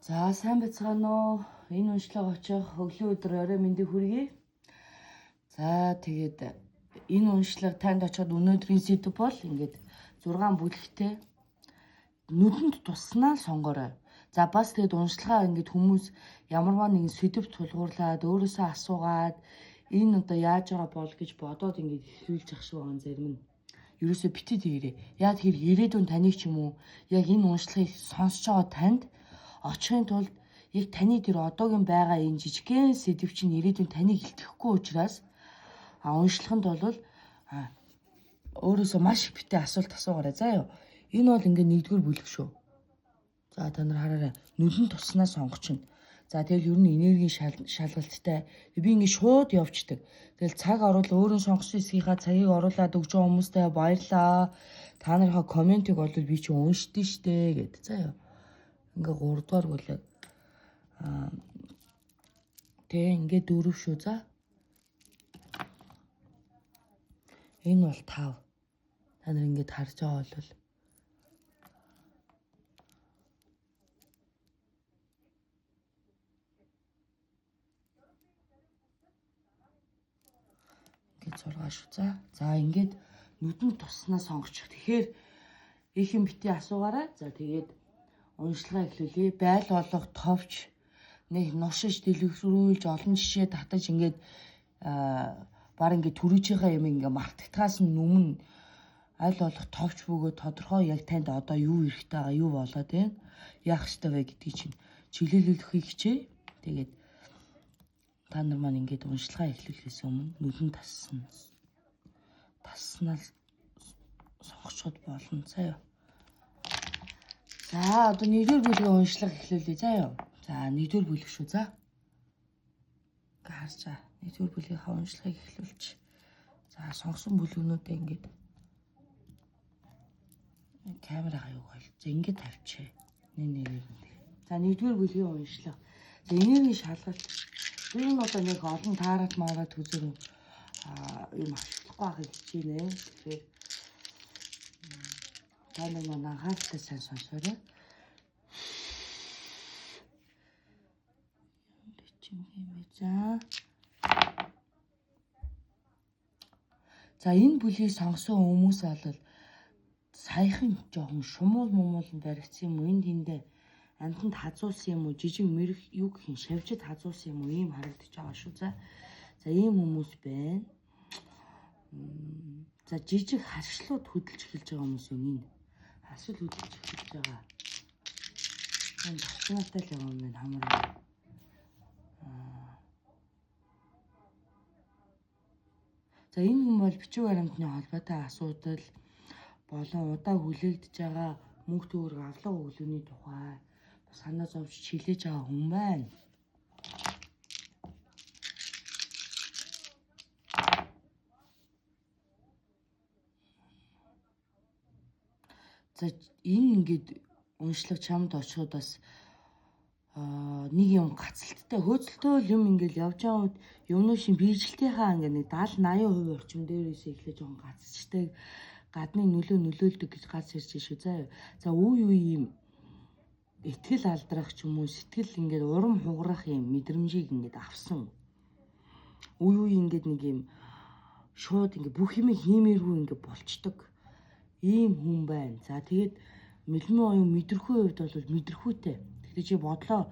За сайн байцгаана уу? Энэ уншлага очих өглөө өдөр орой мэндийг хүргэе. За тэгээд энэ уншлага танд очиод өнөөдрийн сэдв бол ингээд 6 бүлэгтэй нүдэнд туснаа сонгоорой. За бас тэгээд уншлагаа ингээд хүмүүс ямарваа нэгэн сэдв тулгуурлаад өөрөөсөө асуугаад энэ одоо яаж байгаа бол гэж бодоод ингээд хэлүүлж ах шиг байгаа зарим нь. Ерөөсөө битээ тэгэрээ. Яг тэр ирээдүйн таныг ч юм уу яг энэ уншлагыг сонсож байгаа танд очихын тулд яг таны тэр одоогийн байгаа энэ жижигхэн сэдв чинь ирээдүйн таныг илтгэхгүй учраас уншлаганд бол өөрөөсөө маш их битээ асуулт асуугаарай заа юу. Энэ бол ингээд нэгдүгээр бүлэг шүү. За та нар хараарай. Нүдэн туснаа сонгочихно. За тэгэл ер нь энергийн шалгалттай. Би ингээд шууд явждаг. Тэгэл цаг оруулаад өөрөө сонгосон хэсгийнхаа цагийг оруулаад өгч байгаа хүмүүстээ баярлаа. Та нарынхаа комментиг бол би чи уншдээ штэ гэд. За юу. Ингээ 3 дугаар бүлэг. Тэгээ ингээ 4 шүү за. Энэ бол 5. Та нар ингээд харж байгаа бол ингээд 6 шүү за. За ингээд нүдэн туснаа сонгочих. Тэгэхээр их юм бити асуугаарай. За тэгээд уншлагаа эхлүүлье. Baйл болох товч нэг нушиж дэлгэрүүлж олон жишээ татаж ингээд баг ингээд түрүүжийнхаа юм ингээд мартагтаас нь өмнө аль болох товч бөгөөд тодорхой яг танд одоо юу хэрэгтэй байгаа юу болоод байна. Яах ёстой вэ гэдгийг чинь чиглүүлүүлэхийг хичээе. Тэгээд та нар маань ингээд уншлагаа эхлүүлэхээс өмнө нүдэн таснаа сонгочход болно заа юу. За одоо нэгдүгээр бүлгийн уншлага эхлүүлье заа юу. За нэгдүгээр бүлэг шүү за. Ингээ харж байгаа. Нэгдүгээр бүлгийнхаа уншлагыг эхлүүлж. За сонгосон бүлгүүнүүдээ ингээд камераа юу хэл. За ингээд тавьчих. Нэрийг. За нэгдүгээр бүлгийн уншлага. За энергийн шалгалт. Би энэ одоо нэг олон таарат мараад үзэр юм ашиглахгүй байхыг хичээнэ. Тэгэхээр та нар манай анхааралтай сайн сонсоорой. За энэ бүлгийг сонгосон хүмүүс бол саяхан жоохон шумуул баригдсан юм уу? Энд тэндээ амтанд хазуулсан юм уу? Жижиг мэрэг юу гэх юм шавжид хазуулсан юм уу? Ийм харагдаж байгаа шүү за. За ийм хүмүүс байна. За жижиг харшлууд хөдөлж эхэлж байгаа хүмүүс энэ. Харшил хөдөлж эхэлж байгаа. Энэ батнатай л юм байна хамраа. За энэ хүн бол бичиг баримтны холбоотой асуудал болон удаа хүлээгдэж байгаа мөнх төгрөг авлага өглөөний тухай санаа зовж чилээж байгаа хүн байна. За энэ ингээд уншлаг чамд очиход бас нэг юм гацалттай хөөцөлтөө юм ингээд явж байгаа үед юмнуу шин биежилтийнхаа ингээд нэг 70-80% орчим дээрээс эхлэж жоохон гацчдаг гадны нөлөөлдөг гэж гац ирж шүү заа. За үе юм итгэл алдрах ч юм уу сэтгэл ингээд урам хугарах юм мэдрэмжийг ингээд авсан. Үе ингээд нэг юм шууд ингээд бүх юм хиймээргүй ингээд болчдөг. Ийм хүн байна. За тэгээд мэлмэн оюун мэдрэхүй хувьд бол мэдрэхүйтэй. Тэгтээ чи бодлоо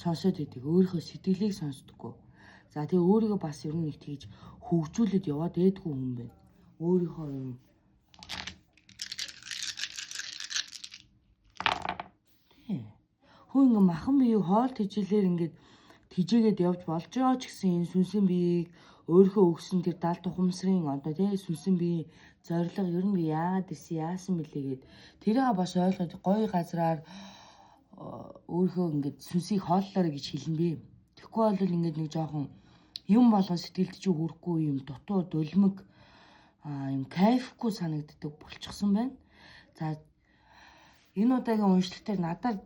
сонсоод идэг. Өөрийнхөө сэтгэлийг сонсдоггүй. За тэгээ өөрийгөө бас ер нь нэг тэгж хөгжүүлээд яваад ээдгүй хүн байна. Өөрийнхөө юм хүн ингээ махан биеийг хоол тэжээлэр ингээд тэжээгээд явж болж байгаа ч гэсэн энэ сүнсэн биеийг өөрийнхөө өгсөн тэр 70 тухамсрын одоо тий сүнсэн бие зориг ер нь би яагаад исэн яасан бэлээ гэд тэрийг бас ойлгоод гоё газраар өөрийнхөө ингээд сүнсийг хооллоорой гэж хэлнэ би. Тэгэхгүй бол ингээд нэг жоохон юм болгон сэтгэлд чи хүрэхгүй юм дутуу дөлмөг юм кайфгүй санагддаг болчихсон байна. За энэ удаагийн уншлаг дээр надад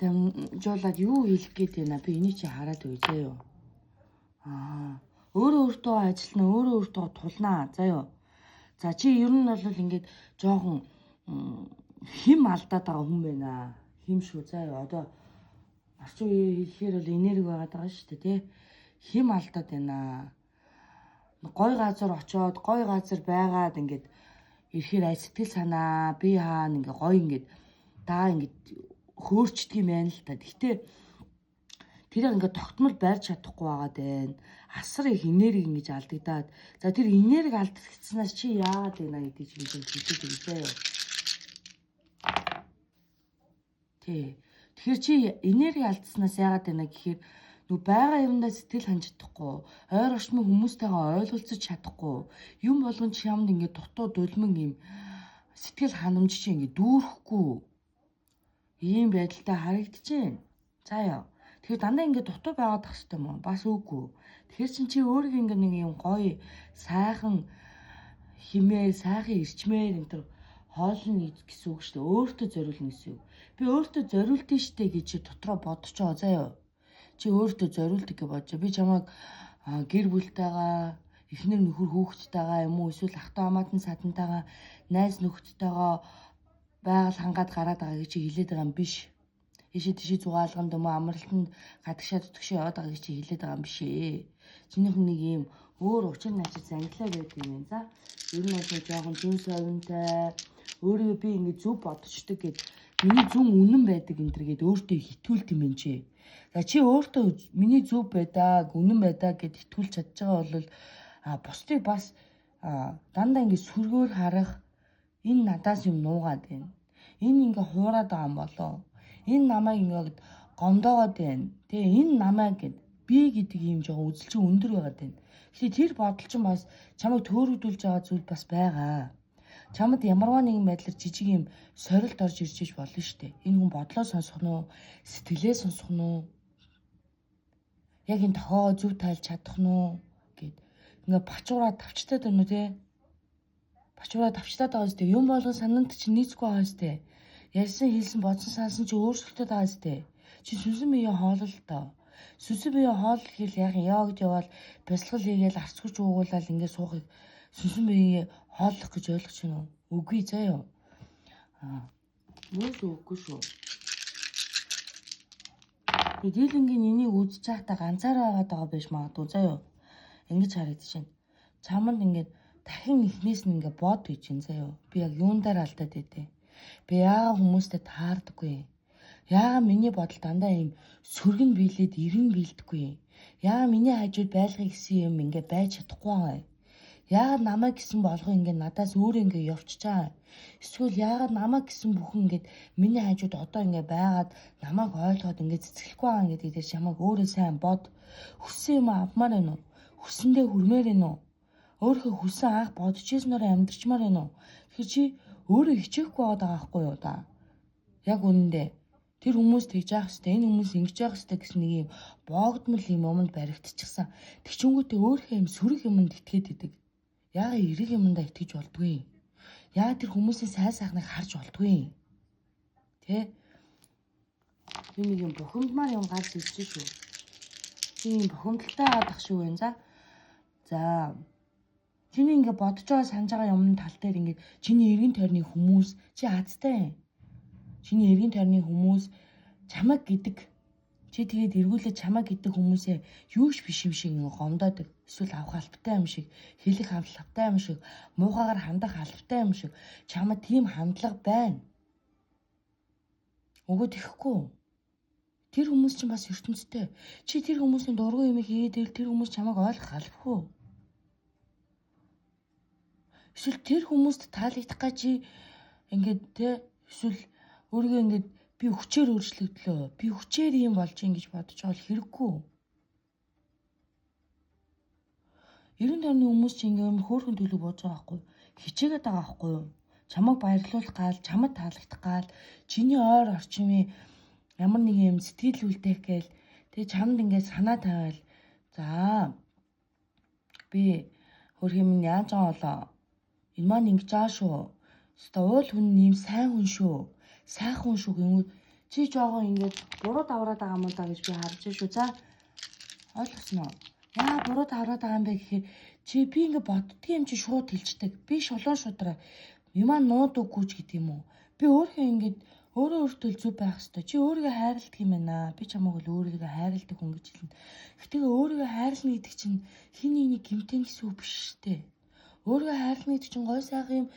дамжуулаад юу хэлэх гээд байна би энийг чи хараад үзье юу. Өөрөө өөртөө ажиллана, өөрөө өөртөө тулнаа. За юу. За чи ер нь бол ингээд жоохон хим алдаад байгаа хүн байна. Хим шүү. За юу. Одоо Орчин үеийн хэлэхээр бол энерги байгаад байгаа шүү дээ, тий. Хим алдаад байна. Гой газар очоод, гой газар байгаад ингээд ирэхээр сэтгэл санаа, би хаана ингээ гой ингээд даа ингээд хөөрчдөг юм байна л та. Гэхдээ тэрийг ингээд тогтмол байрч чадахгүй байгаад байна. Асар их энерги ингэж алдагдаад. За тэр энерги алдагдсанаас чи яагаад байна гэдэг чинь хэлээд өгчээ юу. Тий. Тэгэхээр чи энерги алдснаас яагаад байна гэхээр нүг байгаа юмдаа сэтгэл ханж чадахгүй, ойр орчмын хүмүүстэйгээ ойлголцож чадахгүй, юм болгон чамд ингээд дутуу дулман юм сэтгэл ханамж чи ингээд дүүрэхгүй ийм байдалтай харагдчихээн. За яа. Тэгэхээр дандаа ингээд дутуу байгаад тах хэрэгтэй мó. Бас үгүй. Тэгэхээр чи өөрийгөө ингээд нэг юм гоё сайхан химээр, сайхан ирчмээр энэ төр хоолны гэсэн үг шүү дээ. Өөртөө зориулна гэсэн үг. Би өөртөө зориултын штэ гэж дотроо бодчихоо заяа. Чи өөртөө зориулдаг гэж бодож. Би чамайг гэр бүлтэйгээ, эхнэр нөхөр хүүхэдтэйгээ юм уу эсвэл ах トゥ амаатан садантайгаа, найз нөхдөдтэйгээ байгаль хангаад гараад байгаа гэж хэлээд байгаа юм биш. Ишээ тийшээ зугаалганд юм уу амралтанд гадагшаа дутгшээ яваад байгаа гэж хэлээд байгаа юм биш ээ. Чинийх нэг юм өөр учир начир зангилаа байдаг юм. За ер нь бол жоохон зүүн совинтай өөрийгөө би ингэ зөв бодчихдаг гэд миний зүн үнэн байдаг энэ төр гэд өөртөө хитүүлт юм энэ чи. За чи өөртөө миний зөв байдаг, үнэн байдаг гэд хитүүлж чадж байгаа бол бусдыг бас дандаа ингэ сүргээр харах энэ надаас юм нуугаад байна. Энэ ингээ хуураад байгаа юм болоо. Энэ намайг ингээд гомдоогоод байна. Тэгээ энэ намайг гэд би гэдэг юм жоо үзэлчин өндөр байгаад байна. Тэгэхээр тэр бодол чинь бас чамайг төөрөгдүүлж байгаа зүйл бас байгаа. Чамд ямарваа нэгэн байдлаар жижиг юм сорилт орж ирж иж болно шүү дээ. Энэ хүн бодлоо сонсох нь уу? Сэтгэлээ сонсох нь уу? Яг энэ тохоо зөв тайлж чадах нь уу гэд ингээ бачуураа тавчтаад байна уу те? Бачуураа тавчтаад байгаа зү юм болгон санаанд чинь нийцгүй байгаа зү. Ярьсан хэлсэн бодсон сансан чи өөрсөлдөд байгаа зү. Чи сүнсэн биеийн хоолол тоо. Сүнсэн биеийн хоол гэхэл яг яваад яваал бясалгал хийгээл арцгаж уугуулаад ингээ суухыг сүнсэн биеийн хооллох гэж ойлгож байна уу? Үгүй заяа. Мөөс үгүй шүү. Дийлэнгийн энийг үзэж байхдаа ганцаараа байгаа байж магадгүй заяа. Ингэж харагдаж байна. Чамд ингээд дахин ихнээс нь ингээд бод гэж байна заяа. Би яг юундаар алдаад байдэ. Би яагаад хүмүүстэй таардаггүй. Яагаад миний бодол дандаа юм сөргөн биелээд эрен биелдэггүй. Яагаад миний хажууд байлгыг гэсэн юм ингээд байж чадахгүй байгаа. Яагаад намайг гэсэн болгоо ингээд надаас өөрөө ингээд явчихж байгаа. Эсвэл яагаад намайг гэсэн бүхэн ингээд миний хажууд одоо ингээд байгаад намайг ойлгоод ингээд цэцгэлэхгүй байгаа гэдэг дээр чамайг өөрөө сайн бод. Хүссэн юм авмаар байна уу? Хүссэндээ хүрмээр байна уу? Өөрөө хүссэн анх бодож ийснээр амьдрчмаар байна уу? Тэгэхээр чи өөрөө хичээхгүй байгаа байхгүй юу да? Яг үнэндээ тэр хүмүүс тэгж яах хэвээр энэ хүмүүс ингэж яах хэвээр гэсэн нэг юм боогдмол юм юмд баригдчихсан. Тэгчүнгүүтээ өөрөө юм сүрэг юмд итгээд идэг. Яагаад эрэг юмдаа итгэж болдгүй? Яагаад тэр хүмүүсийн сайн сайхныг харж болдгүй? Тэ? Би нэг юм бухимдмаар юм гарч ирж шүү. Тийм бухимдалтай хаадах шүү вэ? За. Чиний ингээ бодож байгаа санаж байгаа юмны тал дээр ингээ чиний эргэн тойрны хүмүүс чи азтай. Чиний эргэн тойрны хүмүүс чамаг гэдэг. Чи тэгээд эргүүлээ чамаг гэдэг хүмүүсээ юуш биш юм шиг ингээ гомдоодаг. Эсвэл авах албатай юм шиг, хэлэх албатай юм шиг, муухагаар хандах албатай юм шиг чамд тийм хандлага байна. Өгөөд ихгүй. Тэр хүмүүс чинь бас ертөнцтэй. Чи тэр хүмүүсийн дургүй юм хийгээд тэр хүмүүс чамайг ойлгох албагүй. Эсвэл тэр хүмүүст таалагдах гэж чи ингээд те эсвэл өөрийгөө ингээд би хүчээр өөрчлөгдлөө. Би хүчээр юм болж ин гэж бодож байгаа хэрэггүй. Эргэн тойрны хүмүүс чи ингээд хөөрхөн төлөв бууж байгаа байхгүй. Хичээгээд байгаа байхгүй юу? Чамайг баярлуулах гал, чамд таалагдах гал, чиний ойр орчмын ямар нэг юм сэтгэл үлдээх гээл тэгээ чамд ингээд санаа тавиал. За би хөрх юм яаж байгаа болоо. Энэ маань ингэж аа шүү. Өстой уул хүн ийм сайн хүн шүү. Сайхан хүн шүү гэнэ. Чи жоохон ингэж буруу давраад байгаа юм даа гэж би харж шүү. За ойлгосноо. Яа буруу давраад байгаа юм бэ гэхээр чи би ингэ боддгийн юм чи шууд хэлждэг. Би шулуун шудраа. Юмаа нууд үгүйч гэдэг юм уу? Би өөрөө ингэж Өөрөө өөртөө зүв байх ёстой. Чи өөрийгөө хайрладаг юм байна. Би чамайг л өөрийгөө хайрладаг хүн гэж хэлнэ. Гэхдээ өөрийгөө хайрлна гэдэг чинь хин нэг гэмтэн гэсэн үг биш шүү дээ. Өөрийгөө хайрлна гэдэг чинь гой сайхан юм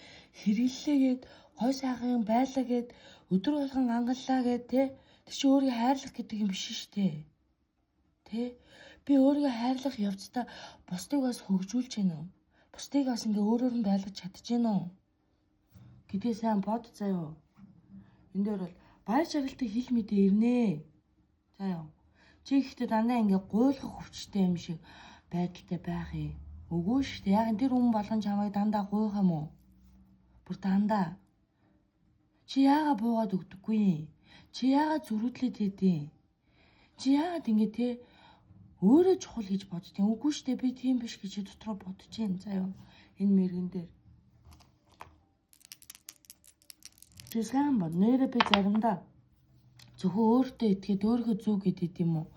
хэрэглээ гээд, гой сайхан юм байлаа гээд, өдөр болгон ангаллаа гээд тэ. Тэр чи өөрийгөө хайрлах гэдэг юм биш шүү дээ. Тэ? Би өөрийгөө хайрлах явцдаа бусдыг бас хөгжүүлж гэнэ үү? Бусдыг бас ингээ өөрөөр нь байлгаж чадж гэнэ үү? Гэдгээ сайн бод заяа. Энд дээр бол баяр жаргалтай хил мэдээ ирнэ. За яа. Чи ихтэй дандаа ингээ гуйлах өвчтэй юм шиг байдалтай байх юм. Үгүй шүү дээ. Яг тэр хүн болгон чамайг дандаа гуйх юм уу? Бүр дандаа. Чи яагаад буугаад өгдөггүй? Чи яагаад зүрүүдлээд хэдий? Чи яагаад ингэ те өөрөө чухал гэж боддیں۔ Үгүй шүү дээ. Би тийм биш гэж дотроо бодож байна. За яа. Энэ мэрэгэн дээр. Тэсгэн бод нэрэ би заримдаа зөвхөн өөртөө итгээд өөрийгөө зүг гэдэг юм уу?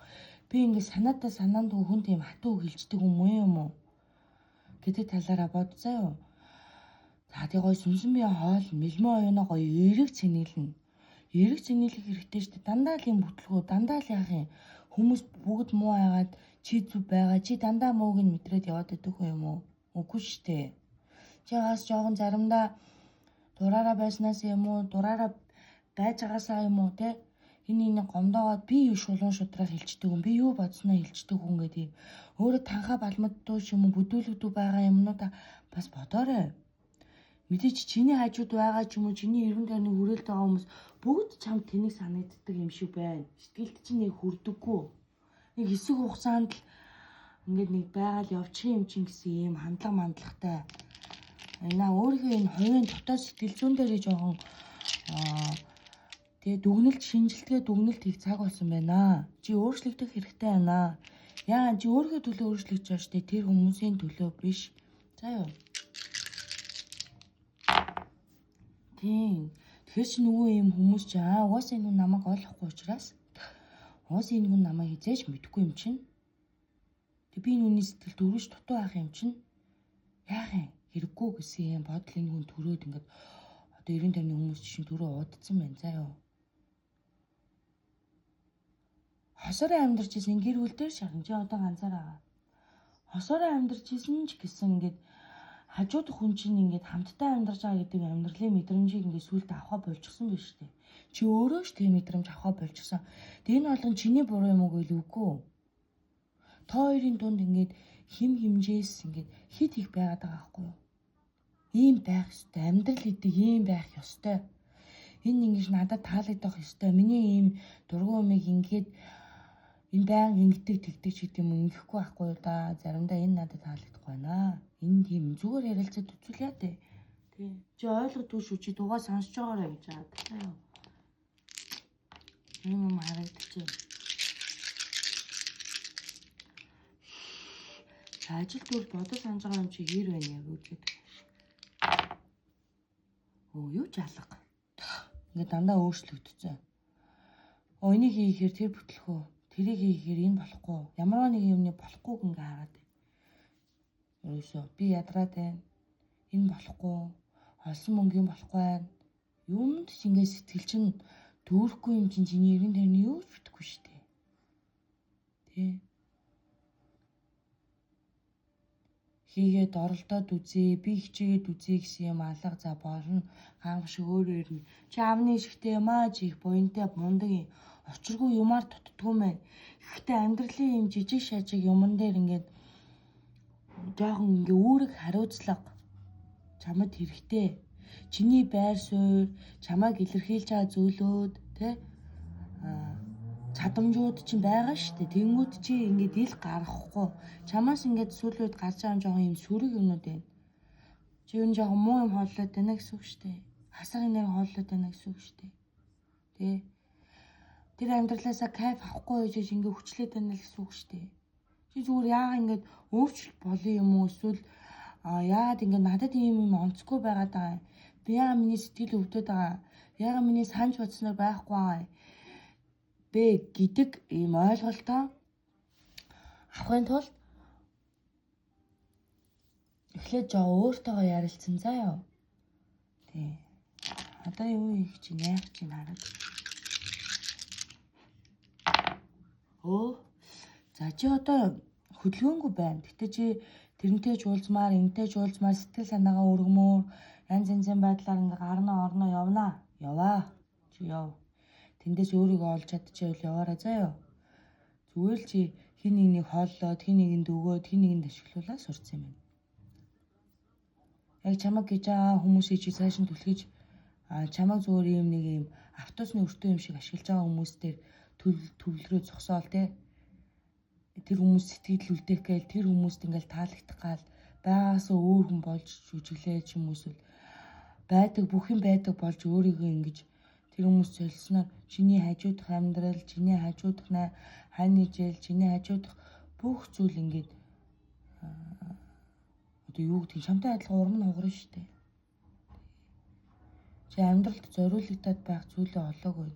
Би ингэ санаатаа санаанд хүн тийм хатуу хэлждэг юм уу? Гэдэг талаараа бод заяа. За тий гой сүнсэн бие хоол мэлмэ оюуна гоё эрэг цэнгэлнэ. Эрэг цэнгэлэх хэрэгтэй шүү дээ. Дандаа л юм бүтлгүү, дандаа л яах юм. Хүмүүс бүгд муу байгаад чи зүв байгаа. Чи дандаа мууг нь мэдрээд яваад байдаг юм уу? Үгүй шүү дээ. Чи бас жоохон заримдаа дураараа байснаас юм уу, дураараа байж байгаасаа юм уу те. Энэ гомдоогоод би юу шулуун шудраг хэлждэг юм. Би юу бодсноо хэлждэг хүн гэдэг. Өөрөө танхаа балмаддуу юм уу, бүдүүлэгдүү байгаа юмнуудаа бас бодоорой. Мэдээч чиний хажууд байгаа ч юм уу, чиний эргэн тойрны хүрээлт байгаа хүмүүс бүгд чамд тэнийг санагддаг юм шиг байна. Сэтгэлд чинь нэг хүрдэггүй. Нэг хэсэг хугацаанд л ингээд нэг байгаал явчих юм чинь гэсэн ийм хандлага мандлагатай. Наа өөрийнхөө энэ хувийн дотоод сэтгэл зүйн дээр жоохон тэгээ дүгнэлт шинжилгээ дүгнэлт хийх цаг болсон байна. Чи өөрчлөгдөх хэрэгтэй байна. Яа чи өөрийнхөө төлөө өөрчлөгдөж байгаа штэ тэр хүмүүсийн төлөө биш. За юу. Тийм. Тэгэхээр чи нөгөө юм хүмүүс чи угаасаа энэ хүн намайг ойлгохгүй учраас угаасаа энэ хүн намайг хизээж мэдгүй юм чинь. Тэг би энэ хүний сэтгэл дөрвөж дутуу байх юм чинь. Яах юм? Хэрэггүй гэсэн юм бодол энэ хүн төрөөд ингээд одоо 90 тойрны хүмүүс чинь төрөө удацсан байна заа юу. Хосороо амьдарч исэн гэр бүл дээр шахам чи одоо ганцаараа. Хосороо амьдарч исэн ч гэсэн ингээд хажууд хүн чинь ингээд хамтдаа амьдарч байгаа гэдэг амьдралын мэдрэмжийг ингээд сүлд авахаа болчихсон байна шүү дээ. Чи өөрөө ч тийм мэдрэмж авахаа болчихсон. Тэг энэ болгон чиний буруу юм уу гээл үгүй. Та хоёрын дунд ингээд хим химжээс ингээд хит их байгаад байгаа байхгүй юу? Ийм байх ёстой. Амьдрал гэдэг ийм байх ёстой. Энэ ингэж надад таалагдах ёстой. Миний ийм дургуй юмыг ингээд энэ баян ингэдэг тэгдэг ч гэдэг юм ингэхгүй байхгүй юу да. Заримдаа энэ надад таалагдахгүй байна. Энэ тийм зүгээр ярилцаад үзүүлээ дээ. Тий. Чи ойлгодгүй шүү. Чи дугаа сонсож байгаарай гэж байгаа. Юм харагдчих. Ажил төр бодож санаж байгаа юм чи хэр байна яг үгээд. Юу ч алга. Ингээ дандаа өөрчлөгдсөн. Энийг хийхээр тэр бүтлэхөө. Тэрийг хийхээр энэ болохгүй. Ямар нэг юмны болохгүйг ингээ хараад байна. Ерөөсөө би ядраад байна. Энэ болохгүй. Олсон мөнгөний болохгүй байна. Юмд ч ингээ сэтгэл чинь дүүрэхгүй юм чинь чиний эргэн тойрны юу ч битгэхгүй шүү дээ. Тэ. Хийгээд оролдоод үзье, би хичээгээд үзье гэсэн юм алга за болно. Хаанч өөрөө ирнэ. Чи аавны шигтэй юм аа, чи их буянтай мундаг юм. Очиргүй юмар дутдгүй мэн. Гэхдээ амьдралын юм жижиг шажиг юмн дээр ингээд жоохон ингээ үүрэг хариуцлага чамд хэрэгтэй. Чиний байр суурь, чамайг илэрхийлж байгаа зүйлүүд тэ чадамжууд чинь байгаа шүү дээ. Тэнгүүд чи ингээд ил гаргахгүй. Чамаас ингээд сүүл үед гарч байгаа жоохон юм сүрэг юмнууд байна. Чи юу нэг жоохон муу юм хооллоод байна гэсэн үг шүү дээ. Хасагын нэр хооллоод байна гэсэн үг шүү дээ. Тэ. Тэр амьдралаасаа кайф авахгүй гэж ингээд хүчлээд байна гэсэн үг шүү дээ. Чи зүгээр яага ингээд өөрчлөлт болё юм уу эсвэл яагаад ингээд надад ийм юм онцгүй байгаад байгаа. Би яа миний сэтгэл өвдөд байгаа. Яга миний санаж бодсноор байхгүй байгаа. Гэдэг ийм ойлголтоо авахын тулд эхлээд жоо өөртөөгөө ярилцсан заа ёо. Тий. Одоо юу их чинь яах чинь хараад. За чи одоо хөдөлгөөнгүй байна. Гэтэ чи тэрнтэй ч уулзмаар, энтэй ч уулзмаар сэтгэл санаагаа өргөмөр янз янзын байдлаар ингээ гарнаа орноо явнаа. Яваа. Чи яв. Тэндээс өөрийгөө олж чадчихвэл яваарай заяа. Зүгээр л чи хин нэгнийг хооллоод, хин нэгэнд өгөөд, хин нэгэнд ашиглуулаад сурцсан юм байна. Яг чамаг гэж хүмүүсийг чи цаашин түлхэж чамаг зүгээр юм нэг юм автобусны өртөө юм шиг ашиглаж байгаа хүмүүстээр төвлөрөө зогсоол те. Тэр хүмүүс сэтгэл үлдээх гээл тэр хүмүүст ингээл таалагдах гал байгаасаа өөр хүн болж жүжиглээ ч юм уус байдаг бүх юм байдаг болж өөрийгөө ингэж тэр хүмүүс солисноор чиний хажуудах амьдрал, чиний хажуудах хань жил, чиний хажуудах бүх зүйл ингээд одоо юу гэдэг чамтай адилхан урам нь хугарна шүү дээ. Чи амьдралд зориулагдаад байх зүйлээ олоогүй.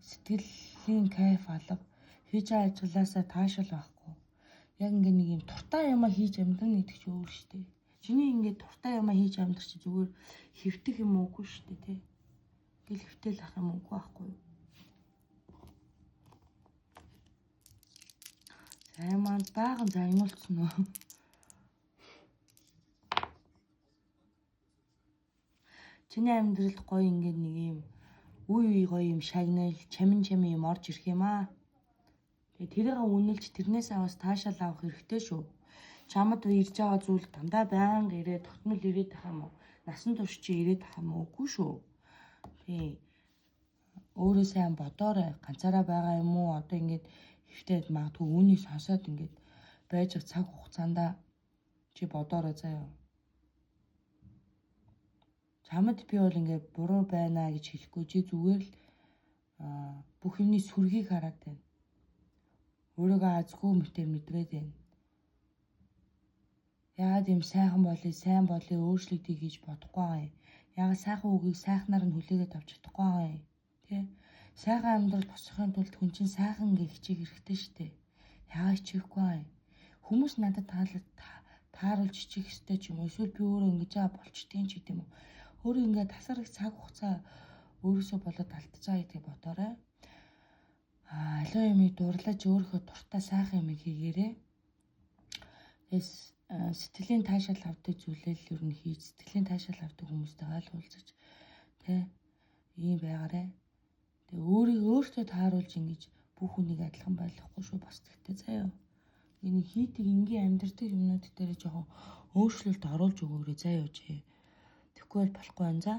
Сэтгэлийн кайф алга хийж байгаа ажлаасаа таашаал байхгүй. Яг ингээ нэг юм туртаа юмаа хийж амьдрах гэдэг чинь өөр шүү дээ. Чиний ингээ туртаа юмаа хийж амьдрах чи зүгээр хэвтэх юм уугүй шүү дээ тий. Гэл хэвтэл ах юм уугүй байхгүй. Сайн маань баахан загнуулсан уу? Чиний амьдралд гоё ингээ нэг юм үе гоё юм шагнал, чамин юм орж ирэх юм аа. Тэгээ тэрийг үнэлж тэрнээс аваас таашаал авах хэрэгтэй шүү. Чамд ирж байгаа зүйл дандаа байнга ирээд тогтмол ирээд тах юм уу? Насан турш чи ирээд тах юм уу? Үгүй шүү. Тий. Өөрөө сайн бодоорой. Ганцаараа байгаа юм уу? Одоо ингээд хэвтээд магадгүй үүнийг сонсоод ингээд байж байгаа цаг хугацаанд чи бодоорой заяа. Чамд би бол ингээд буруу байна гэж хэлэхгүй чи зүгээр л бүх юмний сүргийг хараад байна. Өөрийгөө азгүй мэтэр мэдрээд байна. Яагаад юм сайн болъё өөрчлөгдөе гэж бодохгүй байгаа юм. Яагаад сайхан үгийг сайхнаар нь хүлээгээд авч чадахгүй байгаа юм. Тэ? Сайхан амьдрал босгохын тулд хүн чинь сайхан ингээ хичээх хэрэгтэй шүү дээ. Яагаад хичээхгүй байгаа юм. Хүмүүс надад тааруулж хичээх хэрэгтэй ч юм уу. Эсвэл би өөрөө ингэж болчдгийн ч гэдэм үү. Өөрөө ингээ тасар их цаг хугацаа өөрөөсөө болоод алдчихаа гэдгийг бодоорой. Аливаа юмыг дурлаж өөрийнхөө дуртай сайхан юмыг хийгээрэй. Тэгээс сэтгэлийн таашаал авдаг зүйлээ л ер нь хийж сэтгэлийн таашаал авдаг хүмүүстэй уулзаж тэ ийм байгаарэ. Тэгээ өөртөө тааруулж ингэж бүх хүнийг адилхан байлгахгүй шүү бас тэгтээ заяа. Энэ хийдэг энгийн амьдрдаг юмнууд дээр жоохон өөрчлөлт оруулж өгөөрэй заяа чи. Тэгэхгүй бол болохгүй байна за.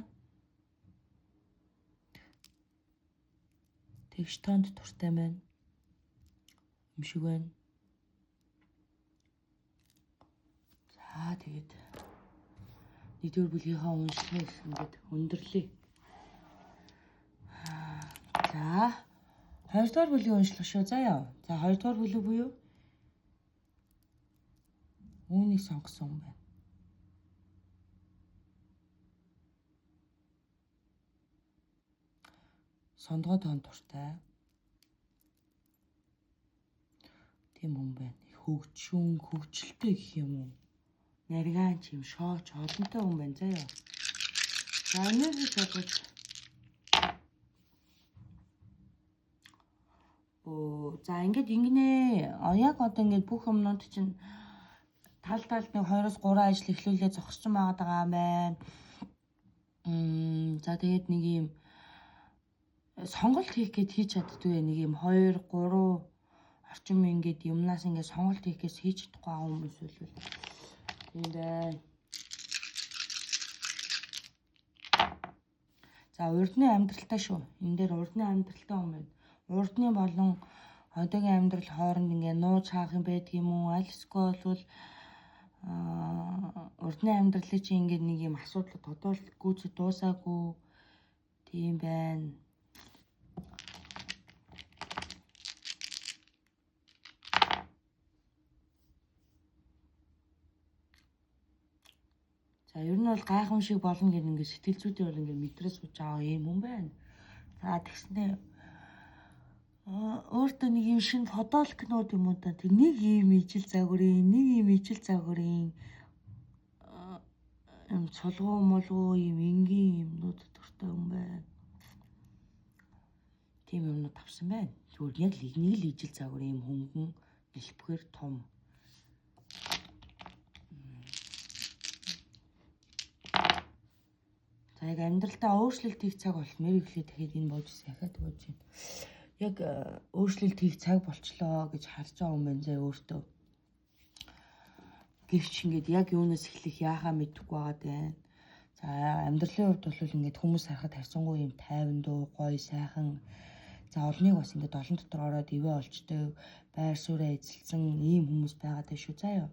Тэгш тоонд туртай байна. Юм шиг байна. За тэгээд нэгдүгээр бүлгийнхаа уншлагыг ингээд өндөрлөе. За 2-р бүлгийн уншлах шүү заяа. За 2-р бүлэг буюу үүнийг сонгосон юм байна. Сондгоо тоон туртай. Тийм хүн байна. Хөгжилтэй гэх юм уу? Наргаан ч юм шооч олонтой хүн байна заяа. За энерги шалгаж. За ингээд ингэнэ. Яг одоо ингээд бүх юмнууд чинь талд нэг 2-3 ажил эхлүүлээ зогсож байгаа юм байна. За тэгээд нэг юм сонголт хийх гээд хийж чаддгүй нэг юм 2 3 орчим ингээд юмнаас ингээд сонголт хийхээс хийж чадахгүй байгаа хүмүүс үлээ. Тийм бай. За урдны амьдралтай шүү. Энэ дээр урдны амьдралтай юм байна. Урдны болон одоогийн амьдрал хооронд ингээд нууж хаах юм байдаг юм уу? Аль эсвэл бол урдны амьдралыг чи ингээд нэг юм асуудал тодорхой гүйцэд дуусаагүй тийм байна. За ер нь бол гайхамшиг болно гэх ингээд сэтгэл зүйтэй бол ингээд мэдрээ сууж байгаа юм хүн байна. За тэгснээр өөртөө нэг юм шинэ фотолкнууд юм уу да. Тэг нэг юм ижил загварын, нэг юм ижил загварын юм цулгуу молгуу юм энгийн юмнууд дуртай юм байна. тийм юмнууд авсан байна. Зүгээр яг нэг л ижил загвар ийм хөнгөн элбгээр том. За яг амьдралдаа өөрчлөлт хийх цаг бол мэрэгчлээ тэгэхэд энэ болж яхаад өгч байна. Яг өөрчлөлт хийх цаг болчлоо гэж харж байгаа юм байна заа өөртөө. Гэвч ингээд яг юунаас эхлэх яахаа мэдэхгүй байгаа байна. За амьдралын хувьд бол ингээд хүмүүс харахад харьцангуй юм тайван дуу, гоё, сайхан. За олныг бас ингээд олон дотор ороод ивэ олжтой, байр сууриа эзэлсэн ийм хүмүүс байгаад байна шүү заа ёо.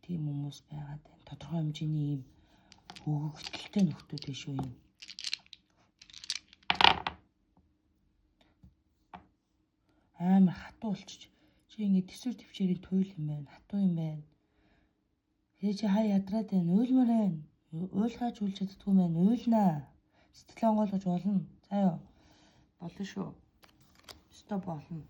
Тийм хүмүүс байгаад байна. Тодорхой хэмжээний ийм өгөгдөлтэй нөхдүүд байна шүү юм. Амар хатуу болчих. Чи ингээд төсвөр төвчээрийн туйл юм байна. Хатуу юм байна. Тэгээ чи хаа ядраад байна. Уйлмаар байна. Уйлгаач үлж чаддгүй юм байна. Уйлнаа. Сэтгэл онгойлгож болно. За ёо. Болно шүү. Өстой болно.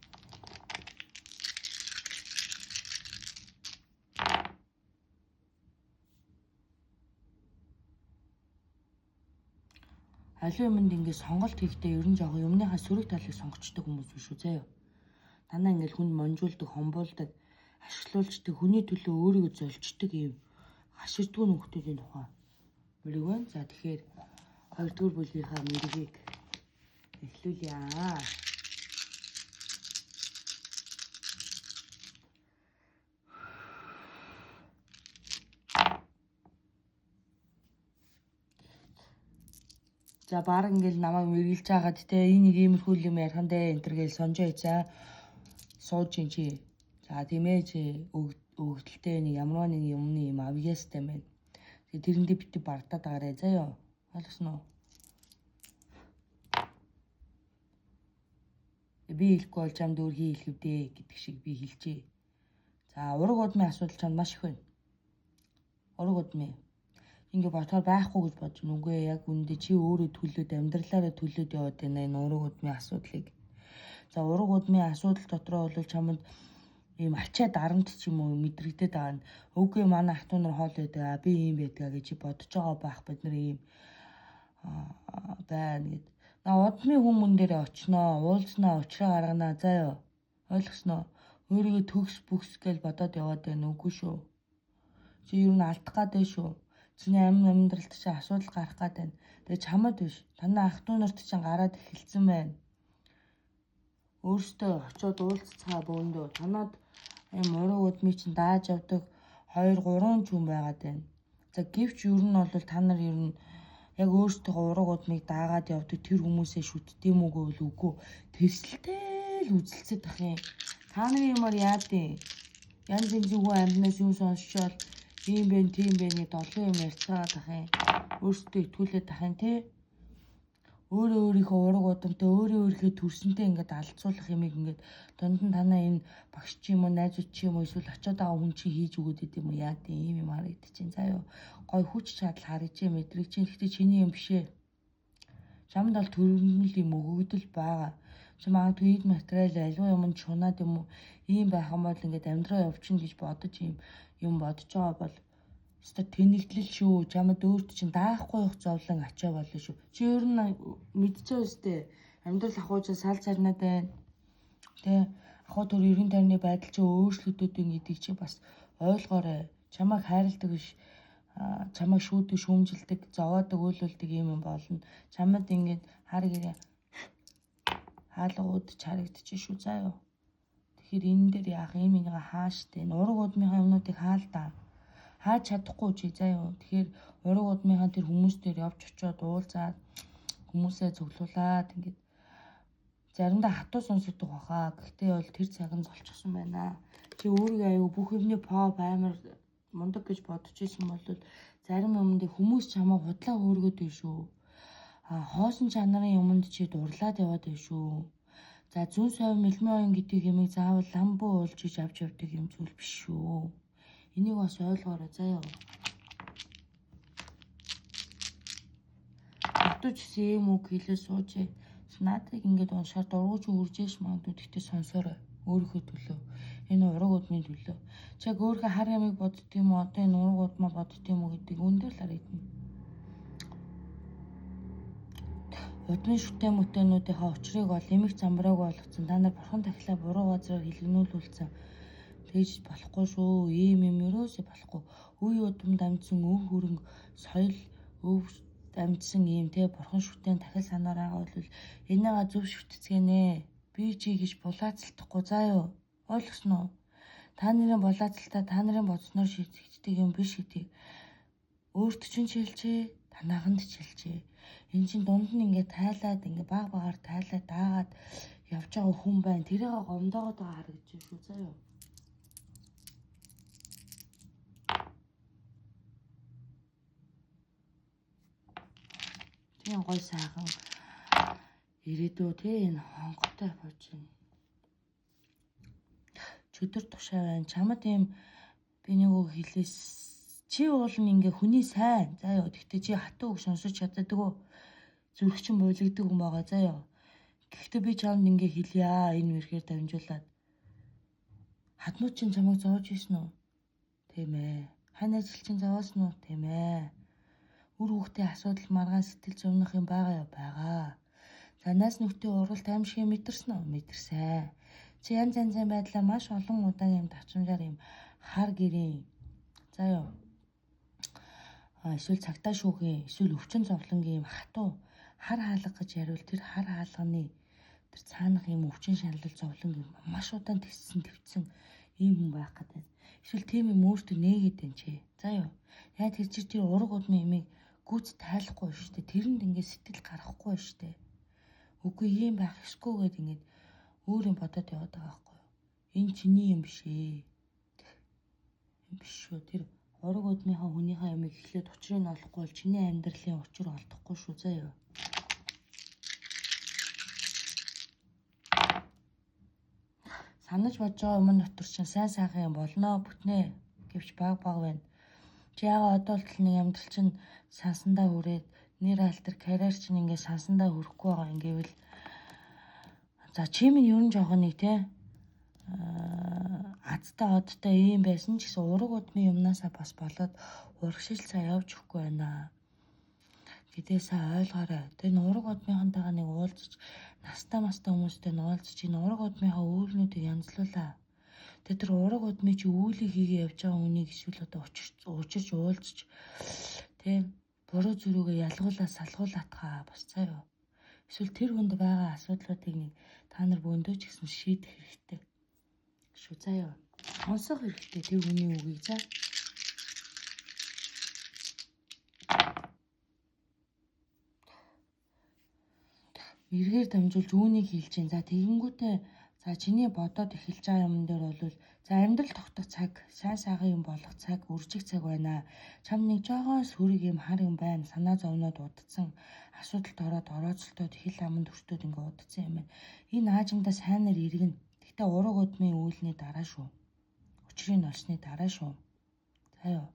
Аливаа юмд ингээд сонголт хийхдээ ер нь жоохон юмныхаа сөрөг талыг сонгочдөг хүмүүс биш үү заяа. Танаа ингээд хүнд монжуулдаг, хомбуулдаг, ашиглуулждаг, хүний төлөө өөрийгөө золчдөг юм хаширдгүй нөхдүүдийн тухай мөрөг байна. За тэгэхээр 2 дугаар бүлгийнхаа мөрөгийг эхлүүлье аа. За баг ингээл намайг мэргэлж байгаад те энэ нэг иймэрхүү юм ярих дэ энэ төр гээл сонжоо хийцаа сууж ин чи. За тиймээ чи өгдөлтэй нэг ямар нэг юмны юм авьяастай байна. Тэгээ тэрэндээ битүү бардаад байгаарэ заяа. Ойлгосноо? Би хэлэхгүй бол чамд өөр хийлгэвдээ гэдэг шиг би хэлжээ. За ураг удмын асуудал чамд маш их байна. Ураг удмын ингээ бодохоор байхгүй гэж бодож нүггүй яг үндэ чи өөрөө төлөөд амьдралаараа төлөөд яваад байна энэ ураг удмын асуудлыг. За ураг удмын асуудал дотроо бол чамд ийм ачаа дарамт ч юм уу мэдрэгдээд байгаа нь үгүй манай хатуу нар хоол байдаг би ийм байдгаа гэж бодож байгаа байх бид нар ийм байна гэд. На удмын хүмүүн дээр очноо уулзнаа уучраа гарганаа заяа. Ойлгосноо? Өөрийгөө төгс бүкс гэж бодоод яваад байна үгүй шүү. Чи юу н алдах гадаг шүү. Чиний амьдралд чи асуудал гарах гээд байна. Тэгээ чамд биш. Танай ах トゥ нарт чинь гараад эхэлсэн байна. Өөртөө очиод уулзцаа бөөндөө. Танад юм ураг удмыг чинь дааж явдаг 2 3 хүн байгаад байна. За гэвч ер нь бол та нар ер нь яг өөртөө ураг удмыг даагаад явдаг тэр хүмүүсээ шүтдэм үгүй бол үгүй. Тэрсэлтэй л үзэлцээд ах юм. Та нарын юмар яадیں۔ Янз янзын хүн амнаас юм сонсчоод ийм байх, тийм байх гэд олон юм ярьцгаад ах юм. Өөртөө итгүүлээд ах юм те. Өөрөө өөрийнхөө ураг удамтай өөрийнхөө төрсөнтэй ингээд алдцуулах юмыг ингээд дунд нь танаа энэ багш чи юм уу найзууд чи юм уу эсвэл очиод байгаа хүн чи хийж өгөөд идэм юм яадیں۔ Ийм юм харагдчихээн заяа. Гой хүч чадал харагдчих мэдрэгч. Гэхдээ чиний юм бишээ. Чамд бол төрөмөл юм өгөгдөл байгаа. Чи магадгүй эд материал аливаа юм чунаад юм уу ийм байх юм бол ингээд амьдраа явчихна гэж бодож юм бодож байгаа бол өстө тэнэгдлэл шүү. Чамд өөрт чинь даахгүй явах зовлон ачаа болно шүү. Чи ер нь мэдчихэв үстэй. Амьдрал ахуйчаа сал царнаад байна. Тэ ахуй төр 90 тойрны байдал чи өөрчлөгдөд байна гэдгийг чи бас ойлгоорой. Чамайг хайрладаг биш. Чамайг шүүдэг, шүүмжилдэг, зовоодог, өөлөлдөг юм болно. Чамд ингээд хар гэрээ хаалгууд харагдчих шүү заяа. Тэгэхээр энэ дээр яах юм нэг хааштай. Ураг удмынхаа юмнуудыг хаалдаа. Хааж чадахгүй чи заяа. Тэгэхээр ураг удмынхаа тэр хүмүүс дээр явж очиод уулзаад хүмүүсээ цуглуулад ингээд заримдаа хатуу сонсогдох баха. Гэхдээ бол тэр цаг нь болчихсон байна. Чи өөрийгөө аюу бүх юмний pop амар мундаг гэж бодож исэн бол зарим юмд хүмүүс чамайг худлаа хөөргөд байна шүү. Хоосон чанарын юмд чи дурлаад яваад байна шүү. За зүүн совь мэлмэн оюун гэдэг юмыг заавал ламбуу уулж иж авч явдаг юм зүйл биш шүү. Энийг бас ойлгоорой заяа. Хатууч юм уу хэлээ суужээ. Наадыг ингээд уншаар дургуж үржээш магадгүй тэгтээ сонсоорой. Өөрийнхөө төлөө. Энэ ураг удмын төлөө. Чаг өөрийнхөө хар ямыг бодд юм уу? Одоо энэ ураг удмаа бодд юм уу гэдэг үн дээр л харагдана. Удмын шүтэн мөтөнүүдийнхээ учрыг бол эмх замбрааг болгоцсон. Та нар бурхан дахлаа буруу газраар хилгнүүлүүлсэн. Тэгж болохгүй шүү. Ийм юм ерөөсөө болохгүй. Үе удам дамжсан өв хөрөнгө соёл өв дамжсан ийм те бурхан шүтэн дахил санаар байгаа бол энэгээ зөв шүтцгэнэ. Би чи гэж булаацалтахгүй заа юу. Ойлгосноо? Та нарын булаацалтаа та нарын бодсноор шийдэгддэг юм биш гэдгийг өөрт чинь шилжээ, танааханд шилжээ. Энэ чинь дунд нь ингээд тайлаад ингээд баг багаар тайлаад даагаад явж байгаа хүн байна. Тэрийг гомдоогоод байгаа харагдаж шүү заа юу. Тийм гой сайхан ирээдүй те энэ хонготой болж байна. Чөдөр тушаа байна. Чамд ийм би нэг үг хэлээс чи уулна ингээ хүний сайн. За ёо гэхдээ чи хатуу үг сонсож чаддаггүй. Зүрхчин бойлогддог хүн байгаа заа ёо. Гэхдээ би чамд ингээ хэлье энэ мэрхээр дамжуулаад. Хаднууд чинь чамайг зоож ийсэн үү? Тийм ээ. Хань ажил чинь зовоосон уу? Тийм ээ. Үр хүүхдээ асуудал маргаан сэтгэл зовнох юм байгаа юу? Байгаа. За нас нүхтийн уралт аимшиг мэдэрсэн үү? Мэдэрсэн. Чи янз янзын байдлаар маш олон удаагийн юм давчмжаар юм хар гэрийн за ёо эсвэл цагтаа шүүхийн эсвэл өвчин зовлонгийн юм хатуу хар хаалга гэж яриул тэр хар хаалганы тэр цаанах юм өвчин шаналл зовлон юм маш удаан твцсэн ийм хүн байх гэдэг. Эсвэл тийм юм өөртөө нээгээд байна чи. За ёо яа тэр чи тэр ураг удмын имийг гүц тайлахгүй шүү дээ. Тэрэнд ингээд сэтгэл гарахгүй шүү дээ. Үгүй ийм байх ёсгүй гэд ингээд өөр юм бодоод яваад байгаа байхгүй юу? Энэ чиний юм биш ээ. Юм биш шүү. Тэр ураг удмынхаа хүнийхээ ямиг эхлээд учрыг нь олохгүй бол чиний амьдралын учир олдохгүй шүү заа ёо. Санаж бодож байгаа өмнө дотор чинь сайн сайхан юм болно бүтнэ гэвч баг байна. Чи яага одоо л нэг амьдрал чинь сансандаа хүрээд нэр алтер карьер чинь ингээд сансандаа хүрэхгүй байгаа юм гэвэл за чи минь ер нь жоохон нэг те азтай одтой ийм байсан ч гэсэн ураг удмын юмнасаа бас болоод урагшил цаа явж өгөхгүй байна. Гэдээсээ ойлгоорой. Тэр ураг удмынхантайгаа нэг уулзаж настай мастай хүмүүстэй уулзаж энэ ураг удмынхаа үйлнүүдийг янзлуулаа. Тэр ураг удмын чи үйлийг хийгээ явж байгаа хүнийг эсвэл одоо учирч уулзаж те буруу зүрүүгээ ялгуулаа салгуулаатгаа бас цаа юу. Эсвэл тэр хүнд байгаа асуудлуудыг нэг та нар бөөндөө ч гэсэн шийдэх хэрэгтэй. Шүү заа ёо. Сонсох хэрэгтэй тэр хүний үгийг заа. Эргээр дамжуулж үүнийг хэлж гин. За тэгэнгүүтээ за чиний бодоод эхэлж байгаа юм дээр бол за амьдрал тогтох цаг, сайн сайхан юм болох цаг, үржих цаг байна. Чам нэг жоохон сүрэг юм хар юм байна. Санаа зовноод удацсан, асуудалд орооцолтоод хил аманд өртөөд ингээ удацсан юм байна. Энэ аажимдаа сайнаар иргэн. Гэтэ ураг удмын үйлний дараа шүү. Учрыг нь олсны дараа шүү. За ёо.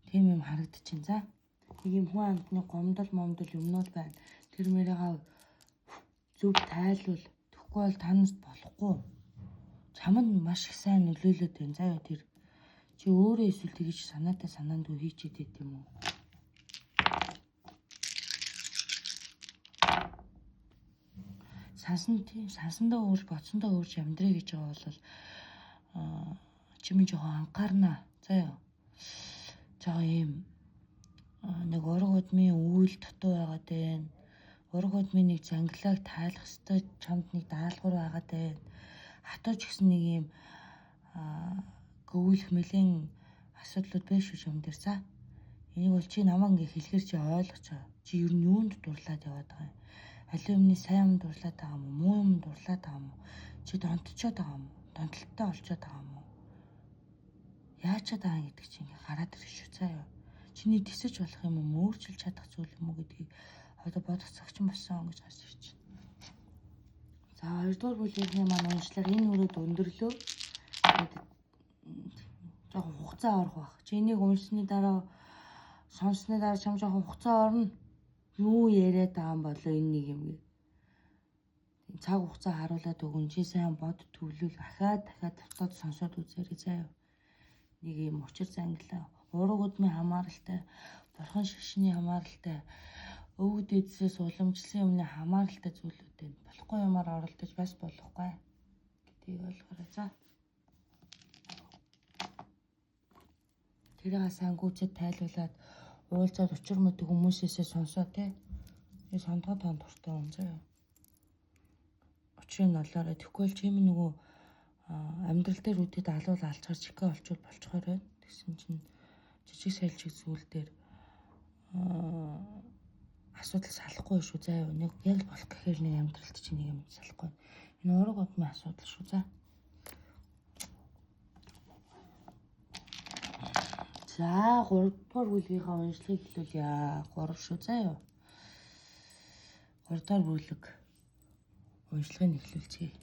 Тийм юм харагдчихээн за. Нэг юм хүн амтны гомдол юмнууд байна. Тэр мэрийгээ зөв тайлбал тэгэхгүй бол танаас болохгүй. Чамд маш их сайн нөлөөлөд байна. За ёо тэр чи өөрөө эсвэл тэгж санаатай санаанд үе хийчихэд байт юм уу? Сансандаа өөрж бодсондоо өөрж амьдрэ гэж байгаа бол чимээ жоохон анхаарнаа. За ёо. Жоо ийм нэг ураг удмын үйл дутуу байгаад байна. Ураг удмын нэг занглааг тайлах ёстой чамд нэг даалгавар байгаад байна. Хатууч гэсэн нэг ийм гөвөлх мэлийн асуудлууд байна шүү юм дээр за. Энийг бол чи намайг ингээ хэлэхэр чи ойлгож байгаа. Чи ер нь юунд дурлаад яваад байгаа юм? Аливаа юмны сайн юм дурлаад байгаа юм уу? Муу юм дурлаад байгаа юм уу? Чи донтчоод байгаа юм уу? Донтолттой олцоод байгаа юм уу? Яачаад байгаа гэдэг чи ингээ гараад ирэх шүү цаа ёо. Чиний тисэж болох юм уу? Өөрчилж чадах зүйл юм уу гэдгийг одоо бодох цагчин болсон гэж гарч ирж байна. За 2 дугаар бүлгийн маань уншлаар энэ өрөөд өндөрлөө. Жоохон хугацаа орох байх. Чи энийг уншсны дараа сонссны дараа чам жоохон хугацаа орно. Юу яриад байгаа юм болоо энэ нэг юм гээ. Цаг хугацаа харуулад өгөн чи сайн бод төвлөл дахиад дотоод сонсоод үзээрэй заяа. Нэг юм учир зангилаа ураг удмын хамааралтай бурхан шашны хамааралтай өвөг дээдсээс уламжлсан юмны хамааралтай зүйлүүд энэ болохгүй юмар оролдож бас болохгүй гэдгийг ойлгоорой. За. Тэрийг сайн гүйцэд тайлбарлаад уулзаад учир мэддэг хүмүүсээсээ сонсоо те. Би сондгоо тоон дуртай юм заяа. Учрыг нь олоорой. Тэгэхгүй л чим нөгөө амьдрал дээр үдэд алуул алчгаар чикэ олчвол болчхоор байна. Тэгсэн чинь жижиг сайлжиг зүйл дээр асуудал салахгүй шүү заяа. Нэг яг л болох гэхээр нэг амьдралд чинь нэг юм салахгүй. Энэ ураг удмын асуудал шүү за. За 3 дугаар бүлгийнхаа уншлагыг хэлүүлье. 3 шүү заяа. 3 дугаар бүлэг уншлагыг эхлүүлцгээе.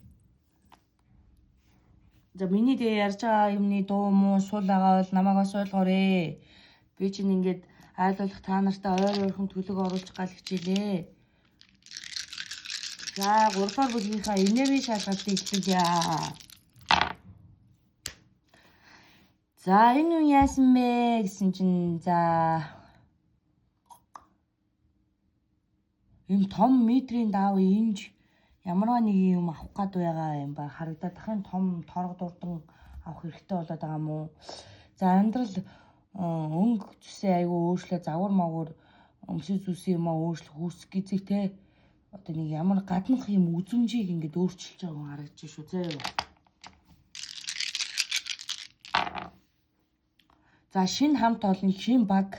За миний дээр ярьж байгаа юмны дуу муу сул байгаа бол намайг бас ойлгоорой. Би чинь ингээд айлуулах та нартай ойр ойрхон төлөг оруулж гал хичээлээ. За 3 дугаар бүлгийнхаа энерги шалгалтыг эхлүүлье. За энэ юу яасан бэ гэсэн чинь за энэ том метрийн даав инж ямарваа нэг юм авах гад байгаа юм ба харагдаад дахин том торог дурдан авах хэрэгтэй болоод байгаа юм уу? За амьдрал өнгө зүсээ айгүй өөрчлөө загвар магвар өмсөж зүсээ юм аа өөрчлөх үүсэх гизэг те одоо нэг ямар гаднах юм үзүмжийг ингээд өөрчилж байгаа хүн харагдаж шүү заяа. За шинэ хамт олон шинэ баг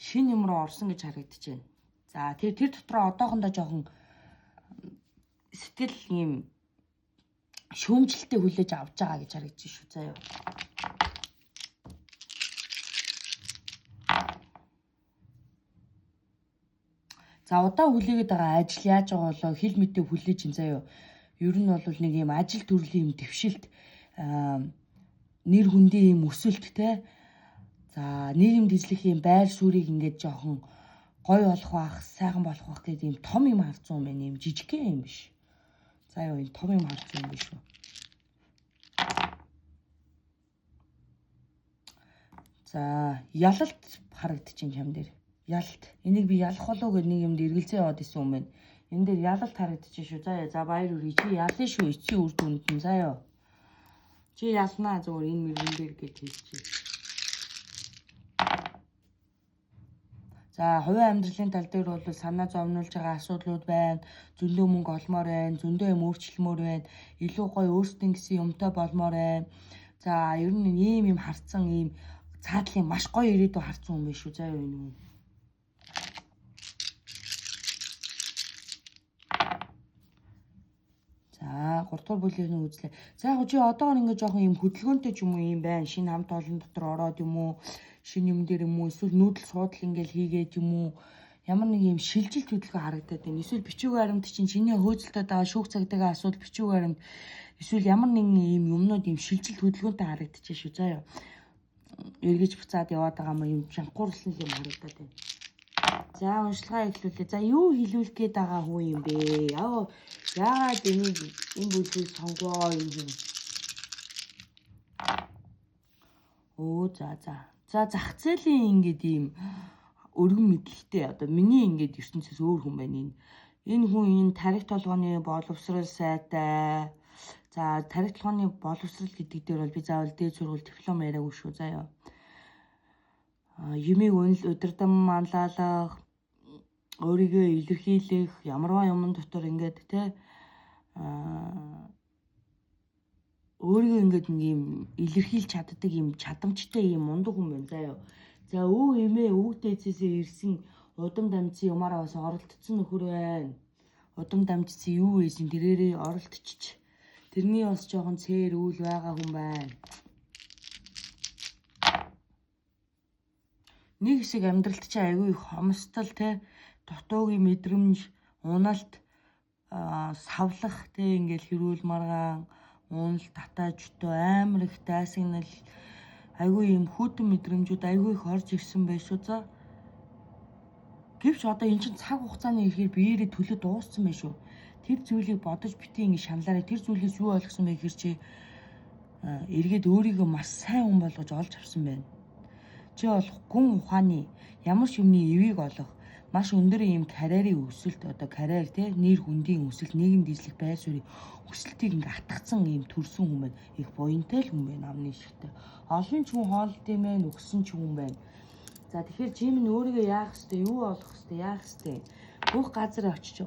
шинэ юм руу орсон гэж харагдаж байна. За тэр дотроо одоохондоо жоохон сэтгэл юм шөөмжлөлтөй хүлээж авч байгаа гэж харагдаж шүү заяа. За удаан хүлээгээд байгаа ажил яаж байгаа болоо хил мэдээ хүлээж ин заяа. Ер нь бол нэг юм ажил төрлийн юм твшилт нэр хүндээ юм өсөлт те. За нийгэмд эзлэх юм байр суурийг ингээд жоохон гой болох бах, сайхан болох бах гэдэг юм том юм харцсан юм байна. Юм жижигхэн юм биш. За яа энэ том юм харцсан юм биш үү? За ялалт харагдчихээн чам дээр. Ялалт. Энийг би ялах болов гэдэг нэг юмд эргэлзээ яваад исэн юм байна. Энэ дээр ялалт харагдчихээн шүү. За баяр хүргэе. Чи ялна шүү. Эцсийн үр дүнд нь заяа. Чи ялнаа зүгээр энэ мөрөн дээр гэж хэлчихье. За хувийн амьдралын тал дээр бол санаа зовнуулж байгаа асуудлууд байна. Зөндөө мөнгө олмоор байна. Зөндөө юм өөрчлөлмөр байна. Илүү гоё өөрсдийн гэсэн юмтай болмоор байна. За ер нь ийм юм харцсан ийм цаадлын маш гоё ирээдүй харцсан юм биш үү заяа энэ юм. За 3 дугаар бүлгийн үзлээ. За яг чи одоогор ингэ жоохон юм хөдөлгөөнтэй ч юм уу юм байна. Шинэ хамт олон дотор ороод юм уу? Шинэ юм дээр юм уу эсвэл нүүдэл суудал ингээл хийгээд юм уу ямар нэг юм шилжилт хөдөлгөөн харагдаад байна. Эсвэл бичиг баримт чинь чиний хөөцөлтөд байгаа шүүх цагдаагийн асуудал бичиг баримт эсвэл ямар нэгэн юм юмнууд юм шилжилт хөдөлгөөнтэй харагдчихэ шүү заяа. Эргэж буцаад яваад байгаа юм шанхуурлсан юм харагдаад байна. За уншлагаа эхлүүлээ. За юу хэлүүлэх гээд байгаа хүн юм бэ? Яагаад энэ бүлгийг сонгоо юм. За зах зээлийн ингээд ийм өргөн мэдлэгтэй одоо миний ингээд ертөнцөөс өөр хүн байна энэ хүн энэ тарих толгойн боловсрал сайтай. За тарих толгойн боловсрал гэдэг дээр бол би заавал дээд сургууль диплом яриаггүй шүү заяа. Юмыг удирдан манлайлах, өөрийгөө илэрхийлэх, ямарваа юмн дотор ингээд те өөрийгөө ингээд нэг юм илэрхийлж чаддаг юм чадамжтай юм мундаг хүн байна заяа. За өвг дээдсээсээ ирсэн удам дамжсан юмараа бас оролдсон нөхөр байна. Удам дамжсан юу байсан тэрээрээ оролдчих. Тэрний бас жоохон цээр үйл байгаа хүн байна. Нэг хэсэг амьдралд чи айгүй их хомсдол те дутуугийн мэдрэмж, уналт, савлах те ингээл хэрүүл маргаан уунал татаажтай амар их дайсагнал айгүй юм хүйтэн мэдрэмжүүд айгүй их орж ирсэн байх шүү за. Гэвч одоо эн чинь цаг хугацааны ихээр биеэрээ төлөө дууссан байх шүү. Тэр зүйлийг бодож битгий ингэ шаналараа тэр зүйлээс юу ойлгосон бэ гэхээр чи эргээд өөрийгөө маш сайн хүн болгож олж авсан байна. Чи бол гүн ухааны ямар ч юмны эвийг олох, маш өндөр ийм карьерийн өсөлт одоо карьер те нэр хүндийн өсөлт нийгэм дэслэх байр суурийн өсөлтийг ингээ атгацсан ийм төрсэн хүн байна. Их буянтай л хүн байна амны шигтэй. Олон ч хүн хоолт юм байна, өгсөн ч хүн байна. За тэгэхээр жим нь өөрийгөө яах хэвтэй, юу олох хэвтэй, яах хэвтэй. Бүх газар очиж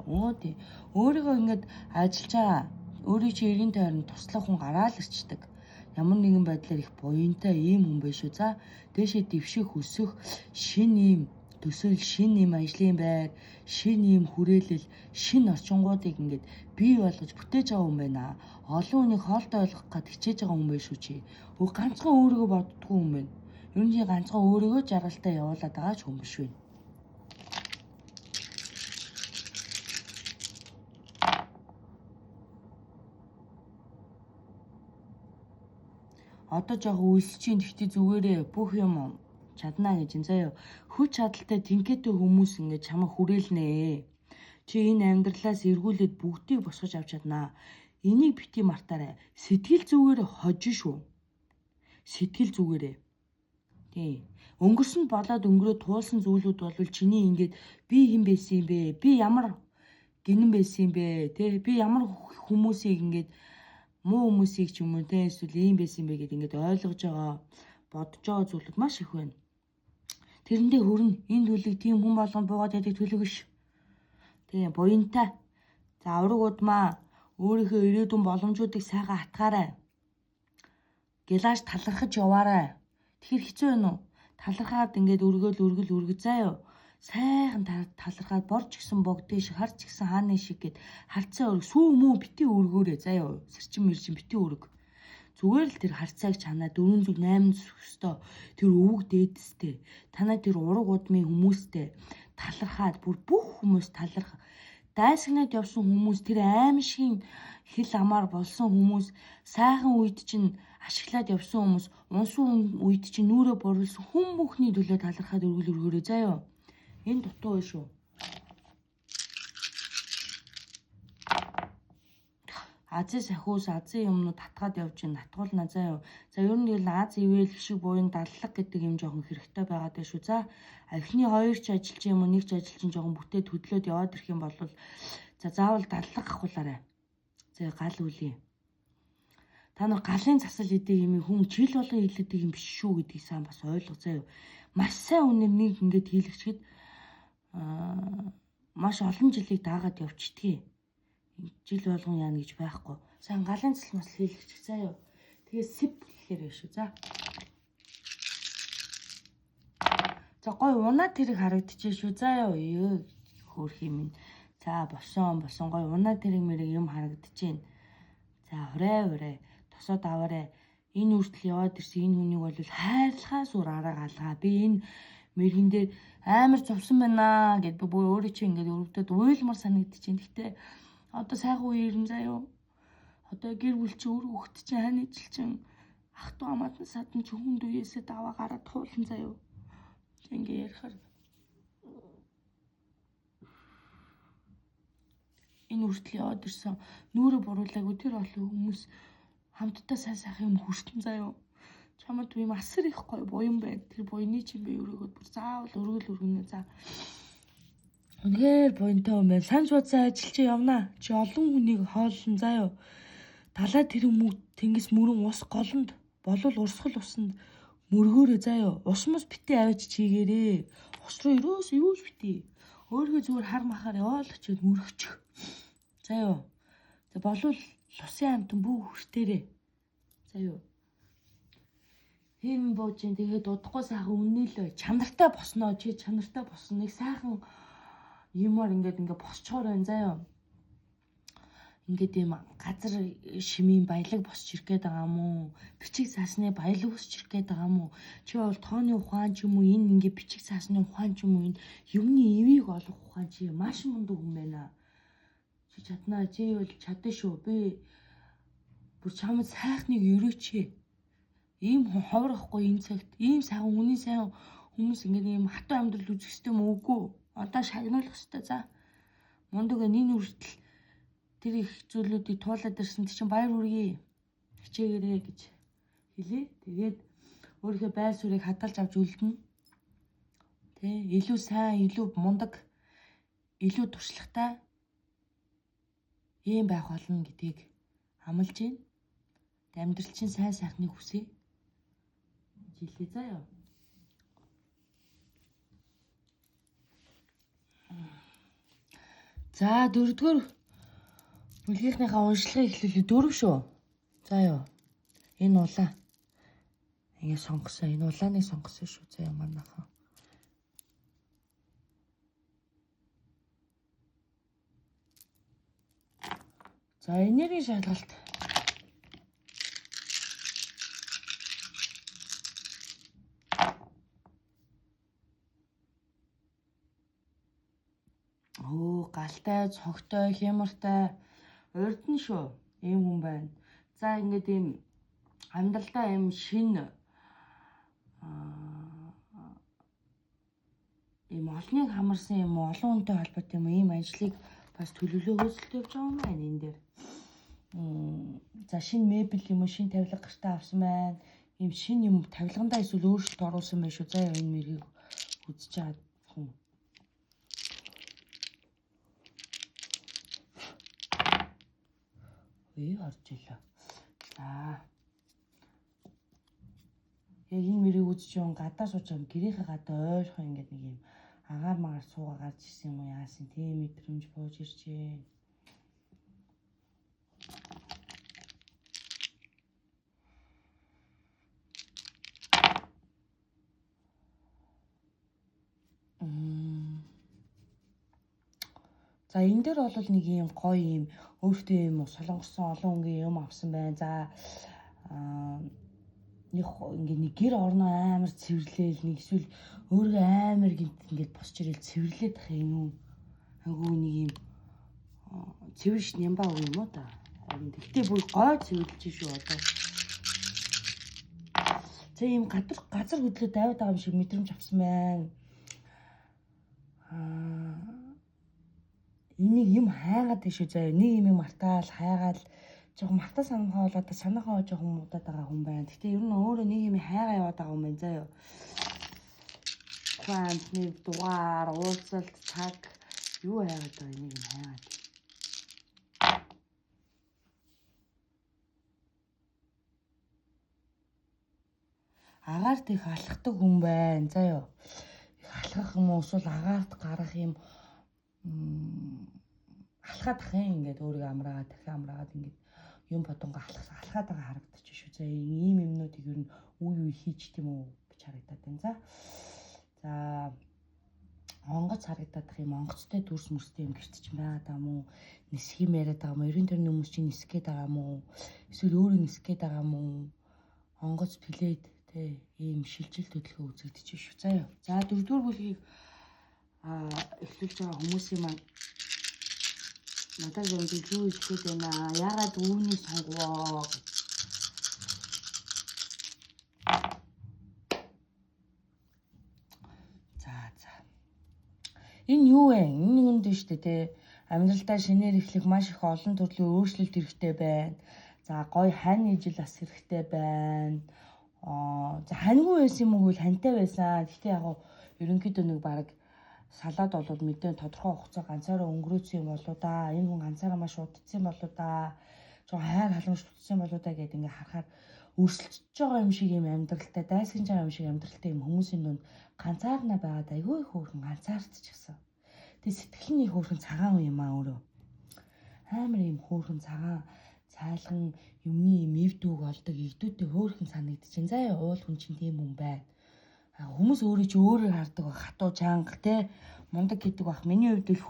тий. Өөрийгөө ингээд ажиллаж байгаа. Өөрийн чи эргэн тойронд туслах хүн гараал ирчдэг. Ямар нэгэн байдлаар их буянтай ийм хүн байх шүү. За дээшээ дэвших өсөх шин ийм төсөөл, шин ийм ажлын байр, шин ийм хүрээлэл, шин орчингуудыг ингээд бий болгож бүтээж байгаа хүн байна. Олон хүнийг хоолтой ойлгох гад хичээж байгаа хүн байх шүү чи. Ганцхан өөрийгөө боддгоо хүн байна. Ер нь ганцхан өөрийгөө жаргалтай явуулаад байгаа ч хүн биш вэ. Одоо жоо үйлсэж чинь тэгтээ зүгээрээ бүх юм чаднаа гэж заяа. Хүч чадалтай тэнхээтэй хүмүүс ингээд чамайг хүрээлнэ. Чи энэ амьдралаас эргүүлээд бүгдийг босгож авч чаднаа. Энийг бити мартаарай. Сэтгэл зүгээрээ хожин шүү. Сэтгэл зүгээрээ. Тий. Өнгөрсөнд болоод өнгөрөө туулсан зүйлүүд бол чиний ингээд би хэн байсан юм бэ? Би ямар гинэн байсан юм бэ? Тэ би ямар хүмүүсийг ингээд муу хүмүүсийг ч юм уу те эсвэл ийм байсан юм бэ гэдээ ингээд ойлгож байгаа, бодож байгаа зүйлүүд маш их байна. Тэрэндээ хүрнэ. Энэ төлөгийг тийм хүн болгонд буугаад яддаг төлөг биш. Тийм буянтай. За ураг удмаа өөрийнхөө ирээдүйн боломжуудыг сайхан хатгаарай. Гилааш талархаж яваарай. Тэгэхээр хэцүү байна уу? Талархаад ингээд өргөл заяа. Сайхан талархаад борч гисэн богдээ шиг харч гисэн хааны шиг гэд харцаа өрг сүү мүү бити өргөөрэй заяа. Сэрчин мэрчин бити өрг. Зүгээр л тэр харцааг чанаа 408 өстой тэр өвөг дээдстэй танаа тэр ураг удмын хүмүүстэй талархаад бүр бүх хүмүүс таларх дайсагнаад явсан хүмүүс тэр аимшигын хил амаар болсон хүмүүс сайхан үед чинь ашиглаад явсан хүмүүс унсан үед чинь нүрэ борлсон хүн бүхний төлөө талархаад өргөрөө заяа. Энэ дутуу байна шүү. Азийн сахиус, азийн юмнууд татгаад явж ин натгуулна заяа. За ер нь Аз ивэл шиг буян даллаг гэдэг юм жоохон хэрэгтэй байгаад байна шүү. За эхний хоёр ч ажиллаж юм уу нэг ч ажиллаж ин жоохон бүтээд хөдлөөд яваад ирэх юм бол за заавал даллаг авахулаарай. За гал үлээ. Та нар галын засал идэг юм хүн жил болгон хилээдэг юм биш шүү гэдгийг сайн бас ойлгоо заяа. Маш сайн үнээр нэг ингэж хийлэгчэд маш олон жилийг даагаад явчихдгийг. Жил болгон яана гэж байхгүй. Сайн галын засал мас хийлэгчих заяа. Тэгээ сэп гэхээр байна шүү. За гой унаа тэрэг харагдчихэ шүү. Заяа ёо хөөх юм. За босон гой унаа тэрэг мэрэг юм харагдчихээн. За хурээ тосоод аваарэ. Энэ үртэл яваад ирсэн энэ хүнийг бол хайрлахаас үр арга алгаа. Би энэ мэрэгэн дээр амар зовсон байна гэд би өөрөө чи ингээд өрөвдөд уйлмар санагдчихээн. Гэхдээ одоо сайхан үе ирэн заяа. Одоо гэр бүл чи өөр хөхт чи хааны жил чин ах トゥ амаатан садан ч хүнд үеэсээ даваа гараад туулан заяа. Ингээ ярихаар энэ үртэл яваад ирсэн нүрэ буруулаагүй тэр олон хүмүүс хамтдаа сайхан юм хүртэн заяа. Чамд би масар их гоё буян байна. Тэр буйны чинь би өрөөгөө бүр заавал өргөнө. За. Үнэхээр буянтай юм байна. Санж бодсон ажил чи явнаа. Чи олон хүнийг хооллон заяа. Далаа тэр тэнгис мөрөн ус голонд болол урсгал усанд мөргөөрөө заяа. Усмус битээ авч чигээрээ. Ус руу юус битээ. Өөргөө зүгээр хар махаар яваалчод мөргөчих. Заяа. За болол лусын амтан бүх хүртээрээ. Заяа. Хэм буучин тэгээд удахгүй сайхан үнэлээ. Чанартай босноо. Чи чанартай босно. Нэг сайхан юмар ингээд босчоор байна заяа. Ингээд юм газар шимийн баялаг босч ирэх гээд байгаа юм уу? Бичиг цаасны баялаг босч ирэх гээд байгаа юм уу? Чи бол тооны ухаан ч юм уу энэ ингээд бичиг цаасны ухаан ч юм уу энэ юмны эвийг олох ухаан чи маш мундаг хүн байна. Чи чаднаа. Чи бол чадна шүү. Би бүр чамд сайхныг өрөөч. Ийм ховрахгүй энэ цагт ийм сайхан хүний сайн хүмүүс ингээд ийм хатуу амьдрал үзэх ёстой юм уугүй. Одоо шагнуулах ёстой. За. Мундаг энэ үртэл тэр их зүйлүүдийг туулаад ирсэн чинь баяр хүргэе. Хичээгээрэй гэж хэлээ. Тэгээд өөрийнхөө байр суурийг хадгалж авч үлдэнэ. Тэ илүү сайн, илүү мундаг илүү туршлагатай ийм байх болно гэдгийг амлаж байна. Амьдрал чинь сайн сайхныг хүсье. Жилээ заяа. За 4-р бүлгийнхнийхээ уншлагыг эхлүүлээ. 4 шүү. Заяа. Энэ улаан. Ингээ сонгосон. Энэ улааныг сонгосон шүү. Заяа манайхан. За энергийн шалгалт. Галтай, цогтой, хямартай, урд нь шүү. Ийм хүн байна. За ингээд ийм амьдралдаа ийм шин ийм олныг хамарсан юм уу, олон хүнтэй холбоотой юм ийм ажлыг бас төлөвлөө хөөцөлтөй явж байгаа юм байна энэ дээр. За шин мебель юм уу, шин тавилга гартаа авсан байна. Ийм шин юм тавилгандаа эсвэл өөрчлөлт оруулсан байх шүү. За энэ мэрийг үзэж чад хүн. Орж илээ. За. Яг энэ мэрийг үзэж юм гадаа сууж байгаа гэрийнхээ гадаа ойрхон ингээд нэг юм агаар магаар суугаа гарч ирсэн юм уу яасан тийм мэдрэмж бууж иржээ. За энэ дээр бол нэг юм гоё юм өөртөө юм солонгосон олон өнгийн юм авсан байна. За нэг гэр орноо амар цэвэрлээл нэг эсвэл өөрөө амар гинт ингээд босч ирэл цэвэрлээд тах юм уу? Айгу нэг юм цэвэрш нямбаа уу юм уу та? Тэгтээ бүр гой цэвэрлж шүү одоо. За ийм газар хөдлөө даваад байгаа юм шиг мэдрэмж авсан байна. Энийг юм хайгаад тийш үү заяа. Нэг юм мартаал хайгаал жоохон мартаа санахаа болоод санахаа жоохон муудаад байгаа хүн байна. Гэхдээ ер нь өөрөө нэг юм хайгаа яваад байгаа хүн байна заяа. Квант нэг дугаар уулзалт цаг юу хайгаад байгаа нэг юм хайгаад. Агаар тийх алхахдаг хүн байна заяа. Алхах юм уу эсвэл агаарт гарах юм алхаад ах юм ингээд өөрийгөө амраагаад дахин амраагаад ингээд юм бодонго алхаад байгаа харагдчих шүү. За ийм юмнуудыг ер нь үе хийж тийм үү гэж харагдаад байна. За онгоц харагдаад ах юм онгоцтой дүрс мөрстэй юм гэрч чинь байгаа даа мó нисэх юм яриад байгаа мó 90 төрний хүмүүс чинь нисэх гээд байгаа мó эсвэл өөрөө нисэх гээд байгаа мó онгоц плед тэ ийм шилжилт хөдөлгөөн үзэгдэж шүү. За 4-р бүлгийг эхлүүлж байгаа хүмүүсийн маань надад зэмжиж юу хэлэх гээд байна. Яагаад үүнийг сонговоо? За. Энэ юу вэ? Энэ юм дээ шүү дээ, тэ. Амьдралдаа шинээр эхлэх маш их олон төрлийн өөрчлөлт хэрэгтэй байна. За, гоё хань ижил бас хэрэгтэй байна. За ханьгүй байсан юм уу гэвэл ханьтай байсан. Гэхдээ яг ерөнхийдөө нэг баг салаад болоод мэдээ тодорхой хугацаа ганцаараа өнгөрөөсөн юм болоо да. Энэ хүн ганцаараа маш удацсан болоо да. Жоо хайр халамж утсан болоо да гэдэг ингээ харахаар өрсөлдөж байгаа юм шиг юм амьдралтай, дайсагнаж байгаа юм шиг амьдралтай юм хүмүүсийн дунд ганцаарнаа байгаад айгүй их хөөрхөн ганцаардчихсан. Тэгээ сэтгэл нь их хөөрхөн цагаан юм аа өөрөө. Амар юм хөөрхөн цагаан цайлган юмны юм эвдүүг олдог игдүүтэй хөөрхөн санагдчихээн. Заяа уул хүн чинь тийм хүн байна. Хүмүүс өөрөө чи өөрөөр хардаг баг хатуу чанга те мундаг гэдэг баг. Миний хувьд л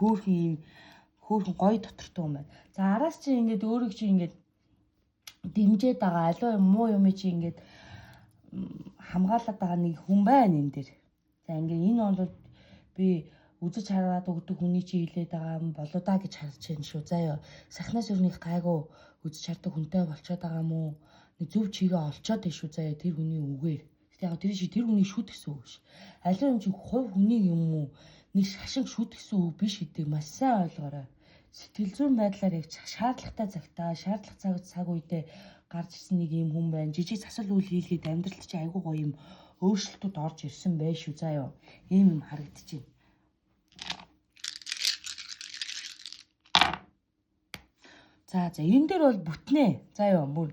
хөөрхөн гоё дотортой юм байна. За араас чи ингээд өөрийг чи ингээд дэмжиж байгаа аливаа юм муу юм чи ингээд хамгаалаад байгаа нэг хүн байна энэ дэр. За ингээд энэ бол би үзэж хараад өгдөг хүний чи хилээд байгаа юм болоо да гэж харж байна шүү. Заяа сахнаас өрнөх гайгүй үзэж хардаг хүнтэй болчиход байгаа юм уу? Нэг зөв чигээ олцоод байна шүү. Заяа тэр хүний үгээр. Яг тэр шиг тэр хүний шүт гэсэн үг ш. Аливаа юм чи хувь хүний юм уу? Нэг шашин шүт гэсэн үг биш гэдэг маш сайн ойлгоорой. Сэтгэл зүйн байдлаар яг шаардлагатай цагтаа, шаардлага цаг үедээ гарч ирсэн нэг юм хүн байна. Жижиг засал үйл хийлгээд амьдралд чи айгүй гоё юм өөрчлөлтүүд орж ирсэн байх шүү. Заяа ийм юм харагдчихэв. За энэ дээр бол бүтнээ. За ёо бүр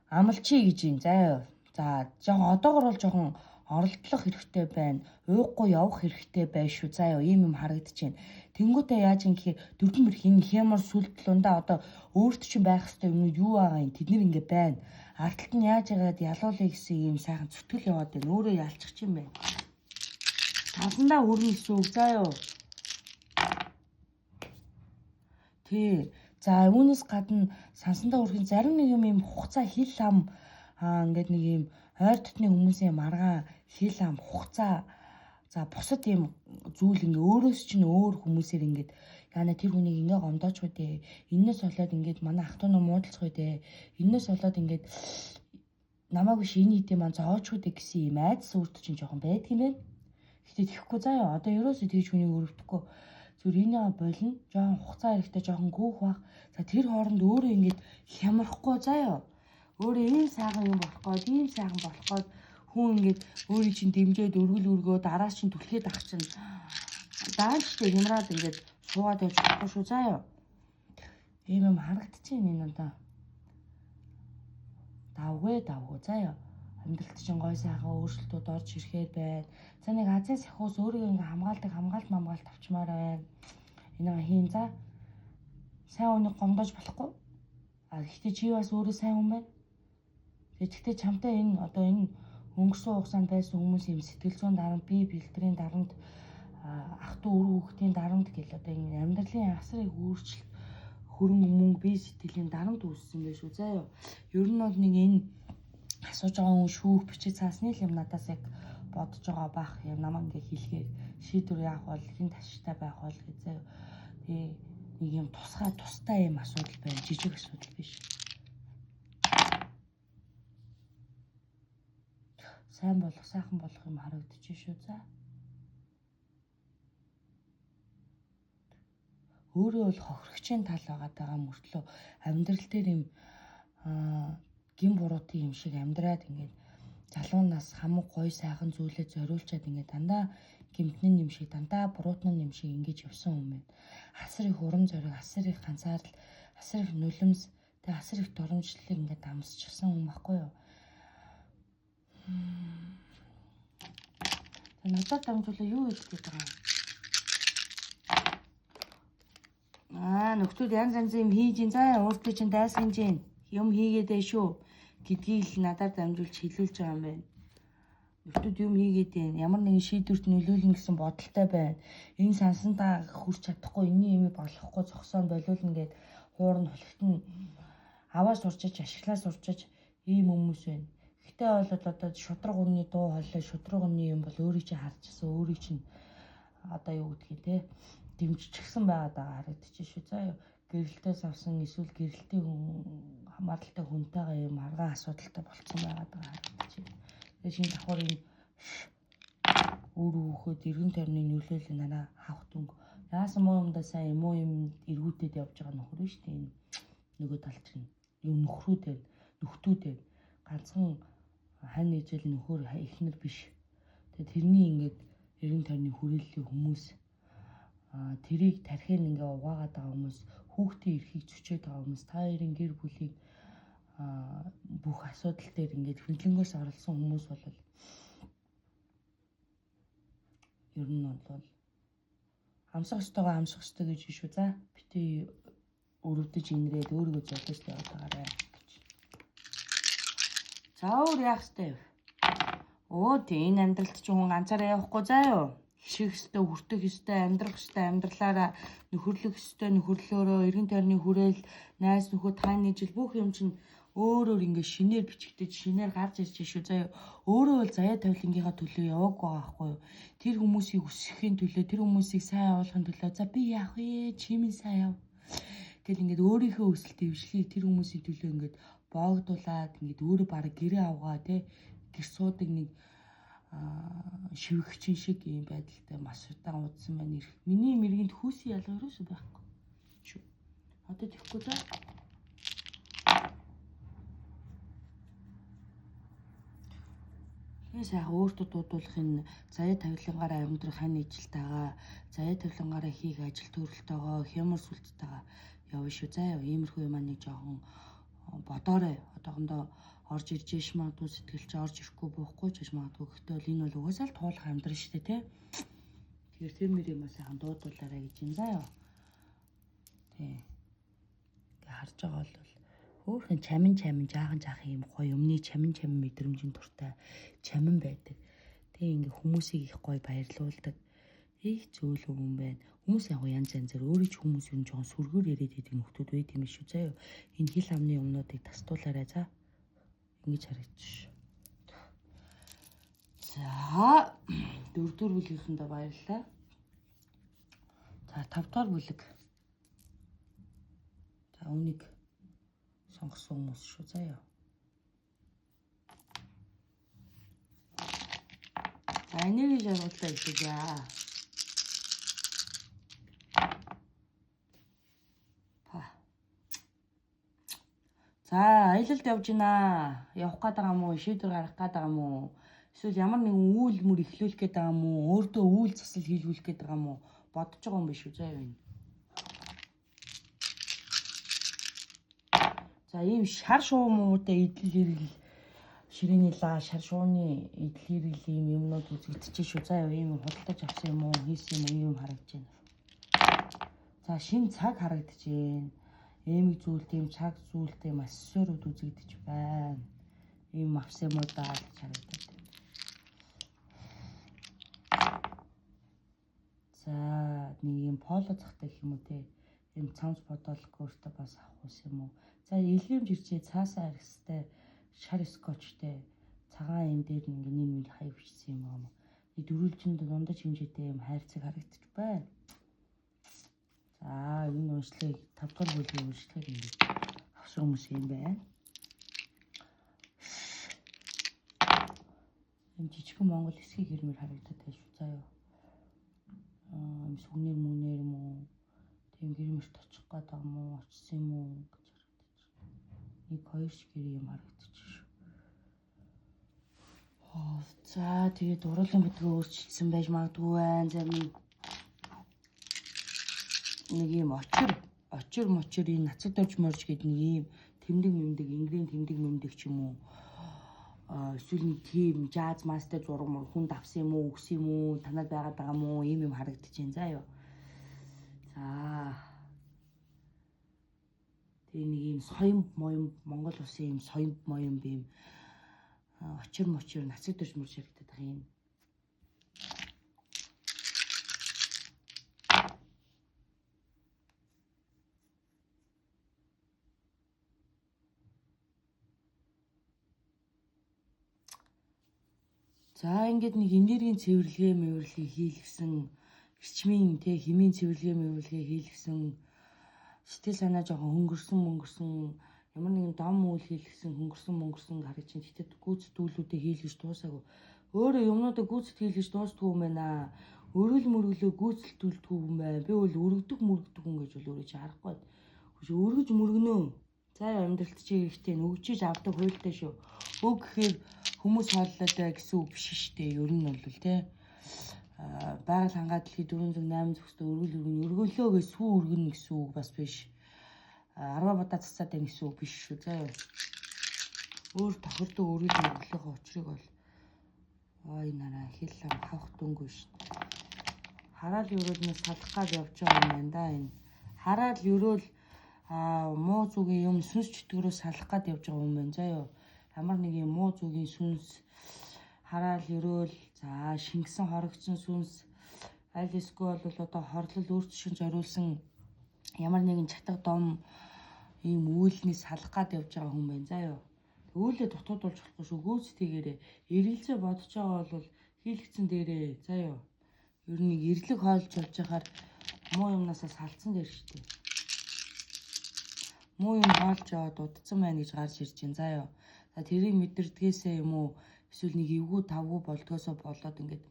амлчи гэж юм. За ёо. За жоохон одоогор бол жоохон оролдлох хэрэгтэй байна. Ууггүй явах хэрэгтэй байна шүү. За ёо ийм юм харагдчихээн. Тэнгүүтээ яаж юм гэхээр дөрвөн мөр хин хямар сүлдлундаа одоо өөрт чинь байх хэвээр юмнууд юу байгаа юм. Тэд нэр ингэ байна. Ардталт нь яаж яагаад ялуулъя гэсэн ийм сайхан зүтгэл яваад байна. Өөрөө ялчих юм байна. Таландаа хүрнэ гэсэн үг. За ёо. Тий. За үүнээс гадна сансандаа хүрхийн зарим нэг юм хугацаа хил ам ингээд нэг юм ойр дотны хүмүүсийн маргаан хил ам хугацаа за бусад юм зүйл ингээ өөрөөс чинь өөр хүмүүсээр ингээд яна тэр хүнийг ингээ гомдооч үү дээ. Энээс болоод ингээд манай ах トゥ ном муудалцах үү дээ. Энээс болоод ингээд намайг биш энэ хэдийн маань зоож үү дээ гэсэн юм айдас үрд чинь жоохон байдаг юм байна. Гэтэ тэхгүй заа одоо ерөөсөө тэгж хүнийг өрөвдөхгүй. Зүгээр энийг болно. Жоохон хугацаа хэрэгтэй жоохон гүөх баг. За тэр хооронд өөрөө ингээд хямрахгүй заяа. Өөрөө ийм сайхан юм болох гээд, ийм сайхан болох гээд хүн ингээд өөрийн чинь дэмжээд өргөл өргөө дараа чинь түлхээд ах чинь дааштай хямраад ингээд суугаад явж болохгүй шүү заяа. Ийм юм харагдчихээн энэ одоо. Давгүй заяа. Амьдралд чинь гой сайхан өөрчлөлтүүд орж ирэхээр байна. За нэг азийн сахиус өөрийгөө ингээ хамгаалт авчмаар байна. Энийг хийн за. Сайн үнийг гомдож болохгүй. Гэхдээ чи бас өөрөө сайн хүн байна. Тэгэхдээ чамтай энэ одоо энэ өнгөрсөн хугацаанд байсан хүмүүс юм сэтгэл зүйн дарамт, бие бэлтрийн дарамт, ах トゥ үр хүүхдийн дарамт гэл одоо энэ амьдралын асрыг өөрчлөлт хөрөнгө мөнгө бие сэтгэлийн дарамт үүссэн байх шүү заяа. Ер нь бол нэг энэ асууж байгаа хүн шүүх бичиж цаасны л юм надаас яг бодож байгаа бах юм намаа ингээ хэлгээр шийдвэр яах бол хэн таштай байх бол гэзээ. Тэгээ нэг юм тустай юм асуудал байна. Жижиг асуудал биш. Сайн болох, сайхан болох юм харагдчих шүү за. Өөрөө бол хохирогчийн тал байгаа мөртлөө амьдрал дээр юм гин буруутын юм шиг амьдраад ингээд залуу нас хамаг гой сайхан зүйлээ зориулчаад ингээд дандаа гимтнэн юм шиг дандаа буруутнан юм шиг ингэж явсан юм байна. Асар их урам зориг, асар их ганцаарл, асар их нулимс, тэгээ асар их доромжлолыг ингээд амсчихсан юм баггүй юу? Тэгээ надад дамжуулаа юу хэлэх гээд байгаа юм? Нөхдүүд янз янзын юм хийж ин заа өөртөө чинь дайсгинж юм хийгээд ээ шүү гэдгийг л надад дамжуулж хэлүүлж байгаа юм байна. Нөхдүүд юм хийгээд байна. Ямар нэгэн шийдвэрт нөлөөлнө гэсэн бодолтой байна. Энэ сансандаа хүрч чадахгүй, энэний юм болохгүй зогсоон болиулна гэд хуурн хулхтан аваа сурчиж, ашиглаа сурчиж ийм хүмүүс байна. Гэхдээ бол одоо шудраг үнний дуу хоолой, шудраг үнний юм бол өөрийг чинь харчихсан, өөрийг чинь одоо юу гэдгийг те дэмжчихсэн байгаад байгаа харагдчих шүү заа. Гэрэлтээс авсан эсвэл гэрэлтийн хамааралтай хүнтэйгээ юм аргаан асуудалтай болцсон байгаад байгаа харагдчих. Тэгээ шинэ давхар энэ өөр хөөхөд эргэн тойрны нөлөөлөл нараа хавх дүнг. Яасан муу юмдаа сайн муу юм эргүүтэд явж байгаа нөхөр шүү дээ. Энэ нөгөө тал чинь юм нөхдүүдээ ганцхан хань ижил нөхөр ихнэр биш. Тэгээ тэрний ингээд эргэн тойрны хүрээллийн хүмүүс тэрийг тархин ингээ угаагаад байгаа хүмүүс, хүүхдийн эрхийг зөчөөд байгаа хүмүүс, та хоёрын гэр бүлийн бүх асуудал дээр ингээд хөндлөнгөөс оролцсон хүмүүс бол ер нь бол амсах ёстойгоо амсах ёстой гэж шүү за. Бити өрөвдөж инрээд өөрийгөө зодож яваад байгаарай гэж. За өөр яах ёстой вэ? Тийм энэ амьдралд ч хүн ганцаараа явахгүй заа юу. Хиших ёстой, хүртэх ёстой, амьдрах ёстой, амьдралаараа нөхөрлөх ёстой, нөхөрлөөрөө эргэн тойрны хүрээл, найз нөхөд, хааны жил бүх юм чинь өөрөөр ингээ шинээр бичигдэж, шинээр гарч ирж шүү заяа. Өөрөө бол заяа тавилангийнхаа төлөө яваагүй байгаа байхгүй юу? Тэр хүмүүсийг өсгөхийн төлөө, тэр хүмүүсийг сайн явуулахын төлөө за би яах вэ? Чимээ сайн яв. Гэл ингээд өөрийнхөө өсөлт дэвшлийг тэр хүмүүсийн төлөө ингээд боогдуулаад ингээд өөрөө бараг гэрээ авгаа те гэр суудаг нэг шивгчин шиг юм байдалтай маш удаан удсан байна ирэх. Миний мэргэнд хүүсийн ялгаа ерөөсөө байхгүй шүү. Одоо тэгэхгүй за. Би сайхан өөртөө дуудуулах энэ заяа тавилангаараа амьдрах хань ижилтэйгаа, заяа тавилангаараа хийх ажил төрөлтөөгөө, хямар сүлдтэйгаа явна шүү. Заяа иймэрхүү юм нэг жоохон бодоорой. Одоохондоо орж ирж ш магадгүй сэтгэлч орж ирэхгүй буухгүй ч гэж магадгүй. Гэхдээ бол энэ бол угаасаа л туулах амьдрал шүү дээ, тий. Тэгэхээр тэр мөр юм сайхан дуудуулаарай гэж юм заяа. Тий. Ингээ харж байгаа бол хөөхөн чамин жаахан юм гоё өмнө чамин мэдрэмжийн дуртай чамин байдаг. Тэгээ ингээ хүмүүсийг их гоё баярлуулдаг. Их зөөлөн хүн байна. Хүмүүс яг янз янзаар өөрөө ч хүмүүс юм жоохон сүргээр яриад идэг нөхдүүд байт юм шүү заяа. Энэ хил амны өмнөдийг тасдуулаарай за. Ингэж харагдчих. За 4-р бүлгийнхэндээ баярлалаа. За 5-р бүлэг. За үнийг сонгосон хүмүүс шүү заяа. За энерги жаргалтай хэлье. За аялалд явж гинэ. Явах гээд байгаа мó, шийдвэр гаргах гээд байгаа мó? Эсвэл ямар нэгэн үйл мөр эхлүүлэх гээд байгаа мó? Өөртөө үйл засал хийлгүүлэх гээд байгаа мó? Бодож байгаа юм биш үү заяа энэ. За ийм шар шуу муутай идэл хэрэг ширээний лаа шар шууны идэл хэрэг ийм юмнууд үзэгдэж шүү заяа. Ийм худалдаж авсан юм уу, хийсэн юм харагдаж байна. За шинэ цаг харагдаж байна. Эмэг зүйлт ийм цаг зүйлтэй маш сөрөд үзэгдэж байна. Ийм авсан юм уу даа гэж харагдаад байна. За нэг ийм поло цагтай гэх юм уу те. Ийм цамц бодолгүй өөртөө бас авах ус юм уу. За илгээмж ирчээ цаасаа архстай шар скотчтэй цагаан юм дээр нэг нэг хай бичсэн юм аа. Нэг дөрвөлжинд дундаж хэмжээтэй юм хайрцаг харагдаж байна. За энэ уншлыг 5-р бүлгийн уншлыг ингэ авсан хүмүүс юм байна. Энэ жижигхэн Монгол эсхийг хэрмэр харагдаад байна шүү заяа. Сүгнэр мөнэр юм уу? Тийм гэрмэрт очих гээд байгаа юм уу? Очсон юм уу гэж харагдаж байна. Нэг хоёр шиг юм харагдаж шүү. За тэгээд уруулын бүдгээ өөрчилсөн байж магадгүй байна. Зарим нэг юм очир энэ нацаг дорж морж гэдэг нэг юм тэмдэг ингрийн тэмдэг ч юм уу. Эсвэл нэг тийм жаз мастай зураг мөр хүн давсан юм уу, өгсөн юм уу, танад байгаад байгаа юм уу, ийм юм харагдаж байна заа юу. За. Тэгээ нэг юм соён моён Монгол улсын юм соён моён бим очир нацаг дорж морж харагдаад байгаа юм. За ингээд нэг энергийн цэвэрлэгээ хийлгсэн эрчмийн тэ химийн цэвэрлэгээ хийлгсэн сэтгэл санаа жоохон хөнгөрсөн ямар нэгэн дом үйл хийлгсэн хөнгөрсөн харагч чинь тэгтээ гүйцэтгүүлүүдээ хийлгэж дуусаагүй. Өөрөө юмнуудаа гүйцэд хийлгэж дуустгүй юм байна. Өргөл мөргөлөө гүйцэлдүүлдэггүй юм байна. Би бол өргөдөг хүн гэж бол өөрөө чи харахгүй. Өргөж мөргөнөө. За амьдралт чи ихтэй нөгжиж авдаг хуйлтай шүү. Өг гэхээр хүмүүс хооллолоо гэсэн үг биш шүү дээ. Ер нь бол тий. Байгаль хангаа дэлхий 408 зөвхөстө өргөлөө гэж сүү өргөнө гэсэн үг бас биш. Арва бата цацаад байна гэсэн үг биш шүү. За өөр тохирдог өргөл мөргөлөхийн учрыг бол ой нараа хиллам хавх дөнгөө шүү. Хараал өрөөлнөөс салах гад явж байгаа юм байна да энэ. Хараал өрөөл муу зүгийн юм сүнс чөтгөрөө салах гад явж байгаа юм байна заа юу. Ямар нэг юм муу зүгийн сүнс хараал өрөөл за шингэсэн хоригдсон сүнс аль эсвэл бол одоо хорлол өөрчлөн зориулсан ямар нэгэн чатаг дом ийм үйлний салах гад явж байгаа хүн байна заа юу. Өөлөө дутуудуулж болохгүй шүү. Гүйцэтгээрээ эргэлзээ бодож байгаа бол хийлгцэн дээрээ заа юу. Ер нь эрлэг хоолж явж байхаар муу юмнасаа салцсан дээр шүү дээ. Муу юм хоолж яваад удцсан байна гэж гарч ирж байна заа юу. За тэрийг мэдэрдгээсээ юм уу эсвэл нэг эвгүй тавгүй болдгоосоо болоод ингээд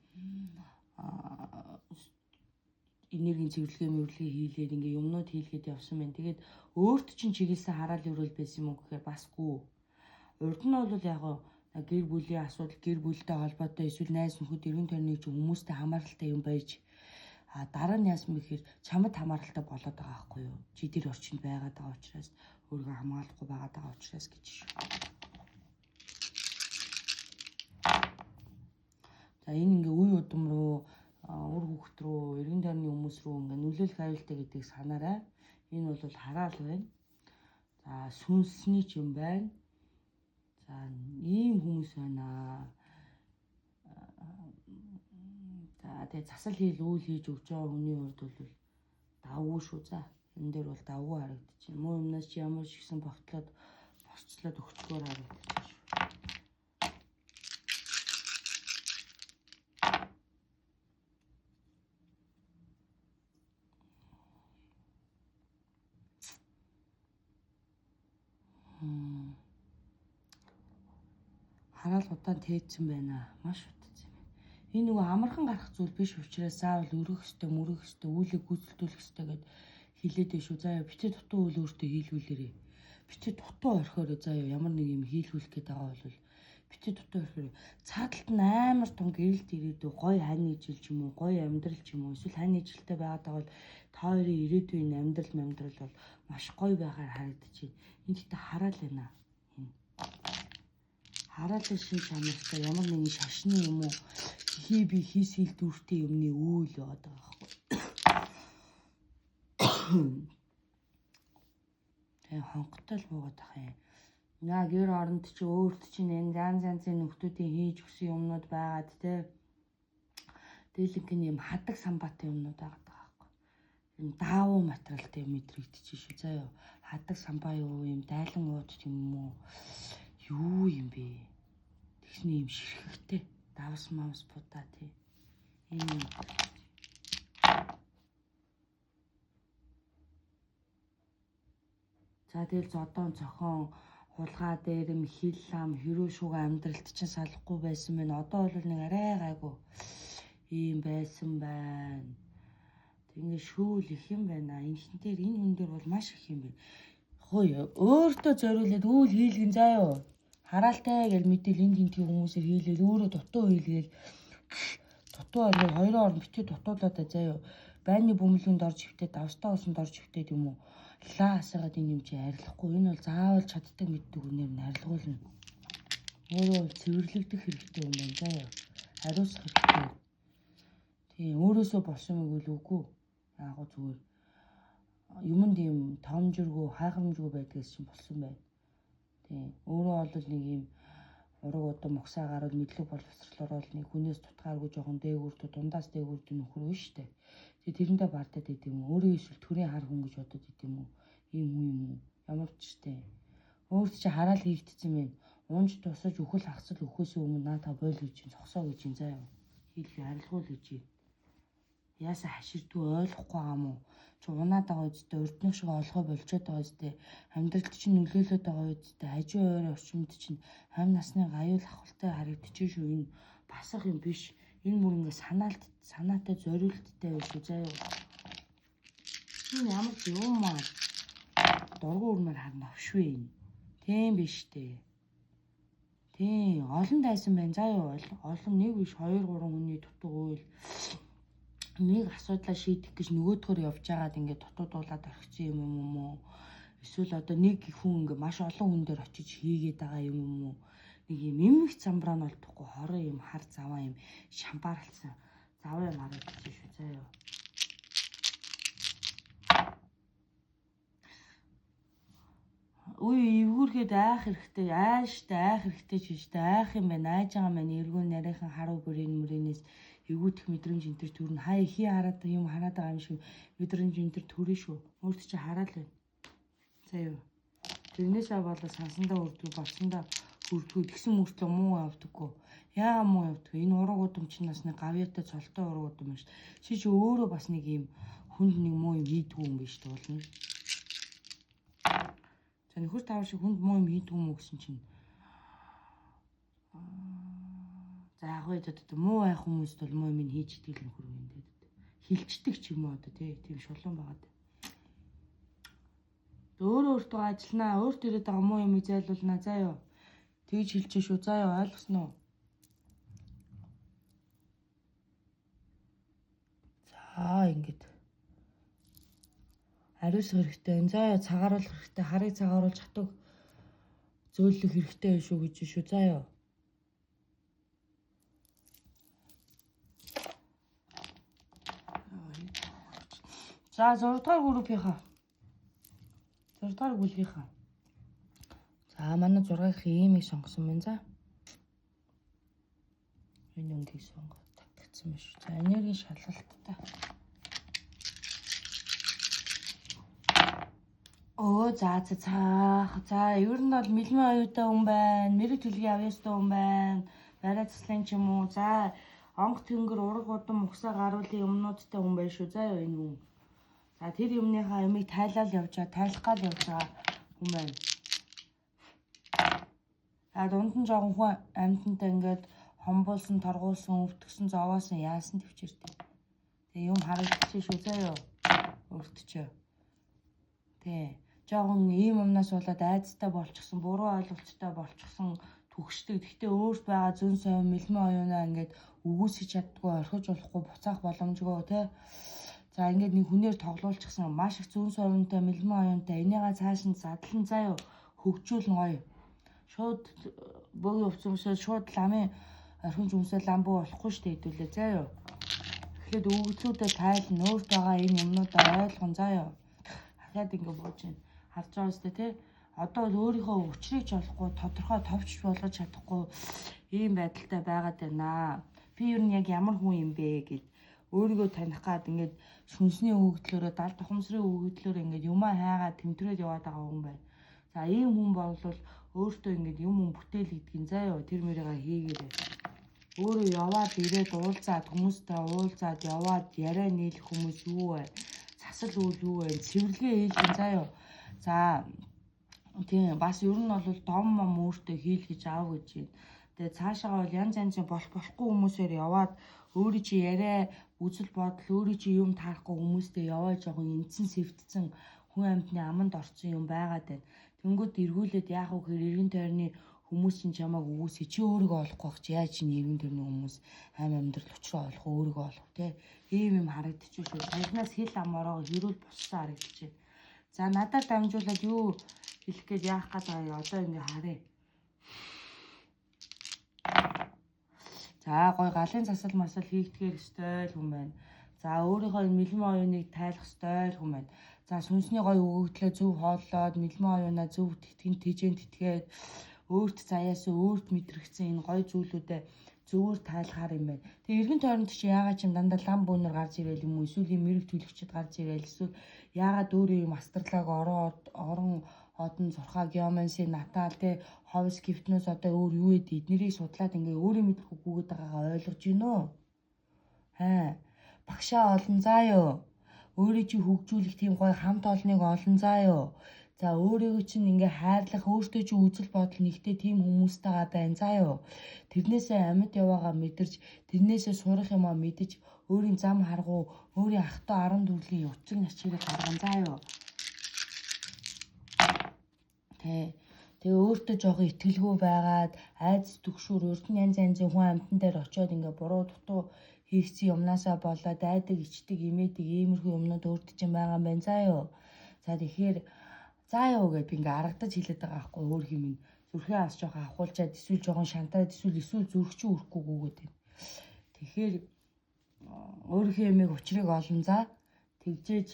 энергийн цэвэрлэгээ хийлээд ингээ юмнууд хийлгээд явсан байна. Тэгээд өөрт чинь чиглэсэн хараал өрөөл байсан юм уу гэхээр басгүй. Урд нь бол яг гэр бүлийн асуудал, гэр бүлтэй холбоотой эсвэл найз нөхөд эргэн тойрны хүмүүстэй хамааралтай юм байж дараа нь яасан бэ гэхээр чамд хамааралтай болоод байгаа байхгүй юу? Чи тэр орчинд байгаад байгаа учраас өөрийгөө хамгаалахгүй байгаад байгаа учраас гэж шүү. За энэ ингээ үе удам руу үр хүүхэд рүү эргэн тойрны хүмүүс рүү ингээ нөлөөлөх аюултай гэдгийг санаарай. Энэ бол хараал байна. За сүнсний ч юм байна. За ийм хүмүүс байна. За тэгээ засал хийл үйл хийж өгч байгаа хүний хувьд бол давгүй шүү. За энэ дээр бол давгүй харагдчихэв. Муу юмнаас чи ямар ч ихсэн багтлаад босцлоод өгчлөөр харагдчихэв шүү. Хараал удаан тээдсэн байна. Маш утсан юм. Энэ нөгөө амархан гарах зүйл биш учраас заавал өрөх өстэй, мөрөх өстэй, үүлийг гүйцэлдүүлэх өстэй гэд хэлээд биш үү. Заяа битээ дутуу үйл өөртөө хийлгүүлээрээ. Битээ дутуу орхиороо заяа ямар нэг юм хийлгүүлэх гээд байгаа бол битээ дутуу орхиороо. Цааталт нь амар том гэрэлт ирээдүй гой хань ижил ч юм уу, гой амьдрал ч юм уу, эсвэл хань ижилтэй байгаад байгаа бол та хоёрын ирээдүйн амьдрал бол маш гой байгаар харагдчихэв. Энэ гэхдээ хараал байна. Хараалын шин чанартай ямар нэгэн шашны юм уу би хийсэл дүүртэй юмны үйл яваад байгаа байхгүй. Тэгээ хонготой л буугаад ах юм. Яа гэр оронд чи өөрт чинь энэ янзын нөхдүүдийн хийж өгсөн юмнууд байгаад те. Дээлэнх юм хадаг самбаатай юмнууд байгаад байгаа байхгүй. Энэ даавуу материалтай юм мэдрэгдэж шүү заяа. Хадаг самбаа юу юм дайлан ууд юм уу? Юу юм бэ? Тэгсний юм ширхэгтэй давс мамс будаа тий. Энэ юм. За тэгэл зодон цохон хулгай дээрэм хил лам хэрүү шуга амьдралт чинь салахгүй байсан мэн. Одоо бол нэг арай гайгүй ийм байсан байна. Тэгээ шүүл их юм байна. Энэ дээр энэ хүн дээр бол маш их юм байна. Хөөе өөртөө зориулаад үйл хийлгэн заяа. Хараалтай гэж мэдээл энд тентгийн хүмүүсээр хийлээл өөрөө дутуу хийлгээл дутуу орны хоёрын орн битээ дутуулаад заяа. Байрны бөмбөлөнд орж хөвтөд давстаа усанд орж хөвтөд юм уу? Лаа асаагаад энэ юм чи арилахгүй. Энэ бол заавал чаддаг мэддэг үнээр нь арилгуулна. Өөрөө цэвэрлэгдэх хэрэгтэй юм байна заяа. Хариуцах хэрэгтэй. Тийм өөрөөсөө болсон юм бол үгүй. Яг гоо зүгээр юмд юм томжиргүй хайхрамжгүй байдгаас чинь болсон байна. Тийм өөрөө бол нэг юм ураг удам моксаа гараад мэдлэг боловсрал орол нэг хүнээс тутгааргүй жоохон дээгүүрт дундаас дээгүүрт нөхөр үү штэ. Тэгээ тэрэндээ бартаад байд юм уу? Өөрөө эсвэл төрийн хар хүн гэж бодод байд юм уу? Ийм хүн юм уу? Ямар ч штэ. Өөрт чи хараал хийгдсэн мэн. Унж тусаж өхөл хагцал өхөөсөө өмнө наата бойл гэж чинь зогсоо гэж чинь заяа. Хийлгээ арилгуул гэж. Яасаа хаширдгүй ойлгохгүй юм уу? Чи унаад байгаа үстэй өрднөх шиг олгоо болчиход байгаа үстэй амьдралд чинь нөлөөлөд байгаа үстэй хажуу ойрын орчимд чинь хам насны гаюул ахвалтай харагдчихэ шүү. Энэ басах юм биш. Энэ бүр ингээ санаатай зориулттай байх шүү заяа. Энэ ямар ч юм аа дургуун өрмөр харна авшгүй энэ. Тийм биш дээ. Тийм олон дайсан байна заяа. Олон нэг биш 2 3 хүний дутуу үйл нэг асуудлаа шийдэх гэж нөгөөдгөр явж байгаад ингээд дутуудуулаад орхисон юм юм уу? Эсвэл одоо нэг хүн ингээд маш олон хүн дээр очиж хийгээд байгаа юм уу? Нэг юм эмх замбраа нь олдохгүй хорон юм хар заваа юм шамбаарлсан заваа юм харагдчих шүү заяа. Үй эвгүүрхэд айх хэрэгтэй, айштай айх хэрэгтэй ч гэжтэй айх юм байна. Айж байгаа маань эргүүн нарийнхан харуу бүрийн мөрөнөөс эвгүүтэх мэдрэмж энэ төр төрн хай хий хараад юм хараад байгаа юм шиг мэдрэмж энэ төр төрнө шүү. Өөрт чи хараал байна. Заяа. Тэрнээс аваад сансандаа үрдүү болсондоо үрдүү тэгсэн мөртлөө муу явдаггүй. Яа муу явдаггүй. Энэ ураг удам чинь бас нэг гавьяатай цолтой ураг удам биш. Чи ч өөрөө бас нэг юм хүнд нэг муу юм хийдгүү юм биш туулна. За нөхөр таав шиг хүнд муу юм хийдгүү юм гэсэн чинь за яг үедээ муу айх хүмүүст бол муу юм хийж идэл нөхөр юм дээ. Хилчдэг ч юм уу одоо тийм шулуун байгаад. Өөрөө өөртөө ажилланаа, өөрт ирээд байгаа муу юм зайлуулнаа заяа. Тэгж хэлж шүү. За яа ойлгосон уу? За ингэж ариусгах хэрэгтэй. За яа цагааруулах хэрэгтэй. Харыг цагааруулж хатаг зөөлөх хэрэгтэй шүү гэж шүү. За яа. За 6 дугаар группийнхаа. 6 дугаар бүлгийнхаа. За манай 6-ын иймийг сонгосон байна. За. Энэ өнгийг сонгоод татгдсан байна шүү. За энергийн шалгалттай. За ер нь бол мэлмэн оюутай хүн байна. Мэрэг төлгийн авьяастай хүн байна. Барай цэслэн ч юм уу. За онг тэнгэр ураг удам угсаа гаруулын юмнуудтай хүн байна шүү. За энэ хүн. За тэр юмныхаа ямиг тайлал явж байгаа, тайлах гал явж байгаа хүн байна. Дунд нь жоохон хүн амьтантай ингээд хомбуулсан, торгуулсан, өвтгсөн, зовоосон яасан төвчээртэй. Тэгээ юм харагдчих шүү заяа. Өөртчөө. Тэ. Жоохон ийм юмнаас болоод айцтай болчихсон, буруу ойлголттой болчихсон төгшдөг. Гэхдээ өөрт байгаа зүүн совин мэлмэн оюунаа ингээд үгүйсэж чаддгүй, орхиж болохгүй, буцаах боломжгүй тэ. За ингээд нэг хүнээр тоглуулчихсан маш их зүүн совинтай мэлмэн оюунтай энийгээ цааш нь задлан заяа хөгжүүлэн гоё. Шууд бөгийн өвцөмсөд шууд ламын орхин жүмсэл ламбуу болохгүй шүү дээ хэдүүлээ заяа. Тэгэхэд өгөгдлүүдэд тайлан өөрт байгаа энэ юмнуудаа ойлгон заяа. Дахиад ингэ бууж байна. Харж байгаа үстэй тий. Одоо бол өөрийнхөө учрыг ч олохгүй, тодорхой товч болгож чадахгүй ийм байдалтай байгаад байна. Би ер нь яг ямар хүн юм бэ гэд өөрийгөө таних гад ингээд сүнсний өгөгдлөөрөө далд тухамсрын өгөгдлөөрөө ингээд юмаа хайгаад тэмтрээд яваад байгаа хүн байна. За ийм хүн болвол өөртөө ингээд юм бүтээл гэдгийг заяа тэр мөрийгээ хийгээрэй. Өөрөө яваад ирээд уулзаад хүмүүстэй уулзаад яваад яриа нийлэх хүмүүс юу вэ? Засал үйл юу вэ? Цэвэрлэгээ хийлгэн заяа. За тийм бас ер нь бол дом өөртөө хийлгэж аав гэж байна. Тэгээ цаашаа бол янз янзын болохгүй хүмүүсээр яваад өөрийн чи яриа үзэл бодол өөрийн чи юм таарахгүй хүмүүстэй яваа жоохон энцэн сэвтцэн хүн амьтны аманд орсон юм байгаад байна. Тэнгүүд эргүүлээд яах вэ гэхээр эргэн тойрны хүмүүс чинь чамааг үгүйсээ чи өөрийгөө олохгүй бах чи яаж чинь эргэн тойрны хүмүүс хайм амьдрал учраа олох өөрийгөө олох те ийм юм харагдчих шүү. Танаас хэл амаараа хэрүүл буссан харагдчих байна. За надад дамжуулаад юу хэлэх гээд яах гээд байгаа юм одоо ингээ харъя. За гой галын засал масал хийгдэхэр өстой л хүн байна. За өөрийнхөө мэлмэн оюуныг тайлах өстой л хүн байна. За сүнсний гой өгөгдлөө зөв хооллоод мэлмэн оюунаа зөв тэтгэн тэжэн тэтгээд өөрт заяасан өөрт мэдрэгцэн энэ гой зүйлүүдэд зөвөр тайлахаар юм байна. Тэгээ эргэн тойронд чи яагаад ч юм дандаа лам бөөнөр гарч ирээл юм уу эсвэл юм мэрэг төлөгчд гарч ирээл эсвэл яагаад өөрөө юм астрлаг орон одон зурхаа геоменси натал тэ ховс гифтнээс одоо өөр юу вэ эднэрийг судлаад ингээ өөрөө мэдэх үгүйгээд байгаагаа ойлгож гин үү? Багшаа олон заяа. Өөрөө чи хөгжүүлэх тийм гой хамт олныг олон заяа. За өөрийгөө чинь ингээ хайрлах өөртөө чи үзэл бодол нэгтэй тийм хүмүүстэйгээ байна заяа. Тэрнээсээ амьд яваагаа мэдэрч тэрнээсээ сурах юмаа мэдэж өөрийн зам харгуу өөрийн ахтай 10 төрлийн утсыг начирыг гарган заяа. Тэгээ өөртөө жоохон итгэлгүй байгаад айц төгшүүр урд нь янз янзын хүн амьтан дээр очиод ингээ буруу дутуу хийгдсэн юмнасаа болоод айдаг ичдэг имээдэг иймэрхүү юмнууд өөртөө чинь байгаа юм байна заяа. За тэгэхээр заяа гэж би ингээ аргадаж хэлээд байгаа байхгүй өөр юм ин зүрхээ ас жоохон авахулчаад эсвэл жоохон шантаад эсвэл зүрх чи өрөхгүй гүгээд байна. Тэгэхээр өөрийнхөө ямиг учрыг олон за тэгжээж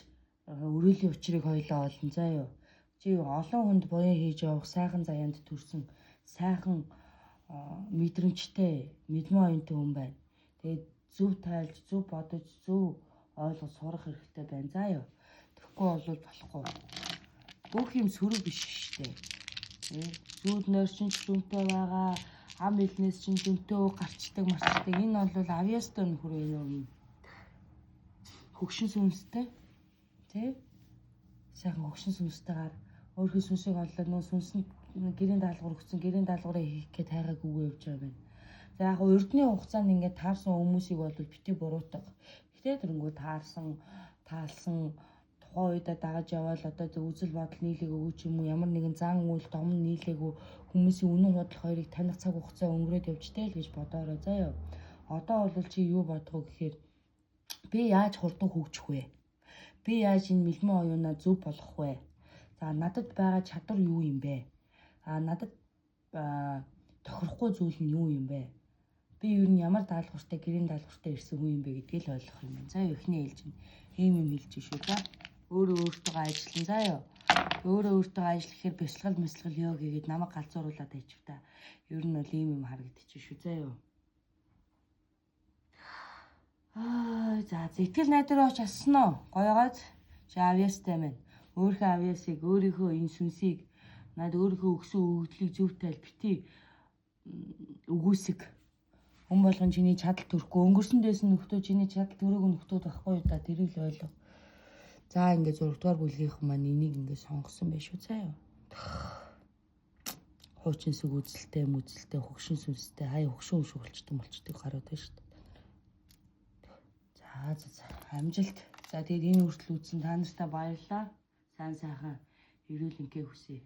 өрөөлийн учрыг хоёлоо олон заяа. Чи олон хүнд буян хийж явах сайхан заяанд төрсэн сайхан мэдрэмжтэй мэлмэн оюунтай хүн байна. Тэгээд зөв тайлж, зөв бодож, зөв ойлгож сурах хэрэгтэй байна заяа. Тэгэхгүй бол болохгүй. Бүх юм сөрөг биш шүү дээ. Зүүднээр чинь дүнтэй байгаа, ам элнээс чинь дүнтэй гарчдаг марчдаг. Энэ бол авьяастай нөхөр юм. Хөгшин сүнстэй. Тэ? Сайхан хөгшин сүнстэйгээр өөрхөн сүнсийг олоод нөө сүнсэнд гэрийн даалгавар өгсөн гэрийн даалгавраа хийх гээд хайгааг үгүй явж байгаа юм. За яг урдны хугацаанд ингээд таарсан хүмүүсийг бол бити буруутга. Гэтэ тэрнгүү таарсан, таалсан, тухайн үедээ дагаж явбал одоо үзэл бодол нийлээг өгч юм уу, ямар нэгэн зан үйл том нийлээгүү хүмүүсийн үнэн бодлого хоёрыг таних цаг хугацаа өнгөрөөд явжтэй л гэж бодоорой заяа. Одоо бол чи юу бодох вэ гэхээр би яаж хурдан хөгжих вэ? Би яаж энэ мэлмэн оюунаа зөв болгох вэ? За надад байгаа чадвар юу юм бэ? Надад тохирохгүй зүйл нь юу юм бэ? Би ер нь ямар даалгавартай, гэрийн даалгавартай ирсэн хүн юм бэ гэдгийг л ойлгох юм байна. За эхний ээлж нь ийм юм хэлж шүү за. Өөрөө өөртөө ажиллана заяа. Өөрөө өөртөө ажиллахаар бясалгал ёо гэгээд намайг галзууруулад байчих та. Ер нь бол ийм юм харагдчих шүү заяа. За зэтгэл найдвараа ч ассан уу? Гоёгоц. Чи авьяастай байна. Өөрийнхөө авьяасыг, өөрийнхөө энэ сүнсийг над өөрийнхөө өгсөн өгөгдлийг зөв тайл бити үгүйсэг. Хүн болгон чиний чадал төрөхгүй. Өнгөрсөн дэс нь нөхдөө чиний чадал төрөөг нөхдөө байхгүй да тэрийг л ойлго. За ингээд 6 дугаар бүлгийнх маань энийг ингээд сонгосон байх шүү заяа. Хуучин сүг үзэлтэй, мүзэлтэй, хөгшин сүнстэй, хай хөгшин болчдөг гарууд байна шүү дээ. За амжилт. За тэгээд энэ хүртэл үзсэн та нартай баярлалаа. Сайн сайхан эрүүл энхээ хүсье.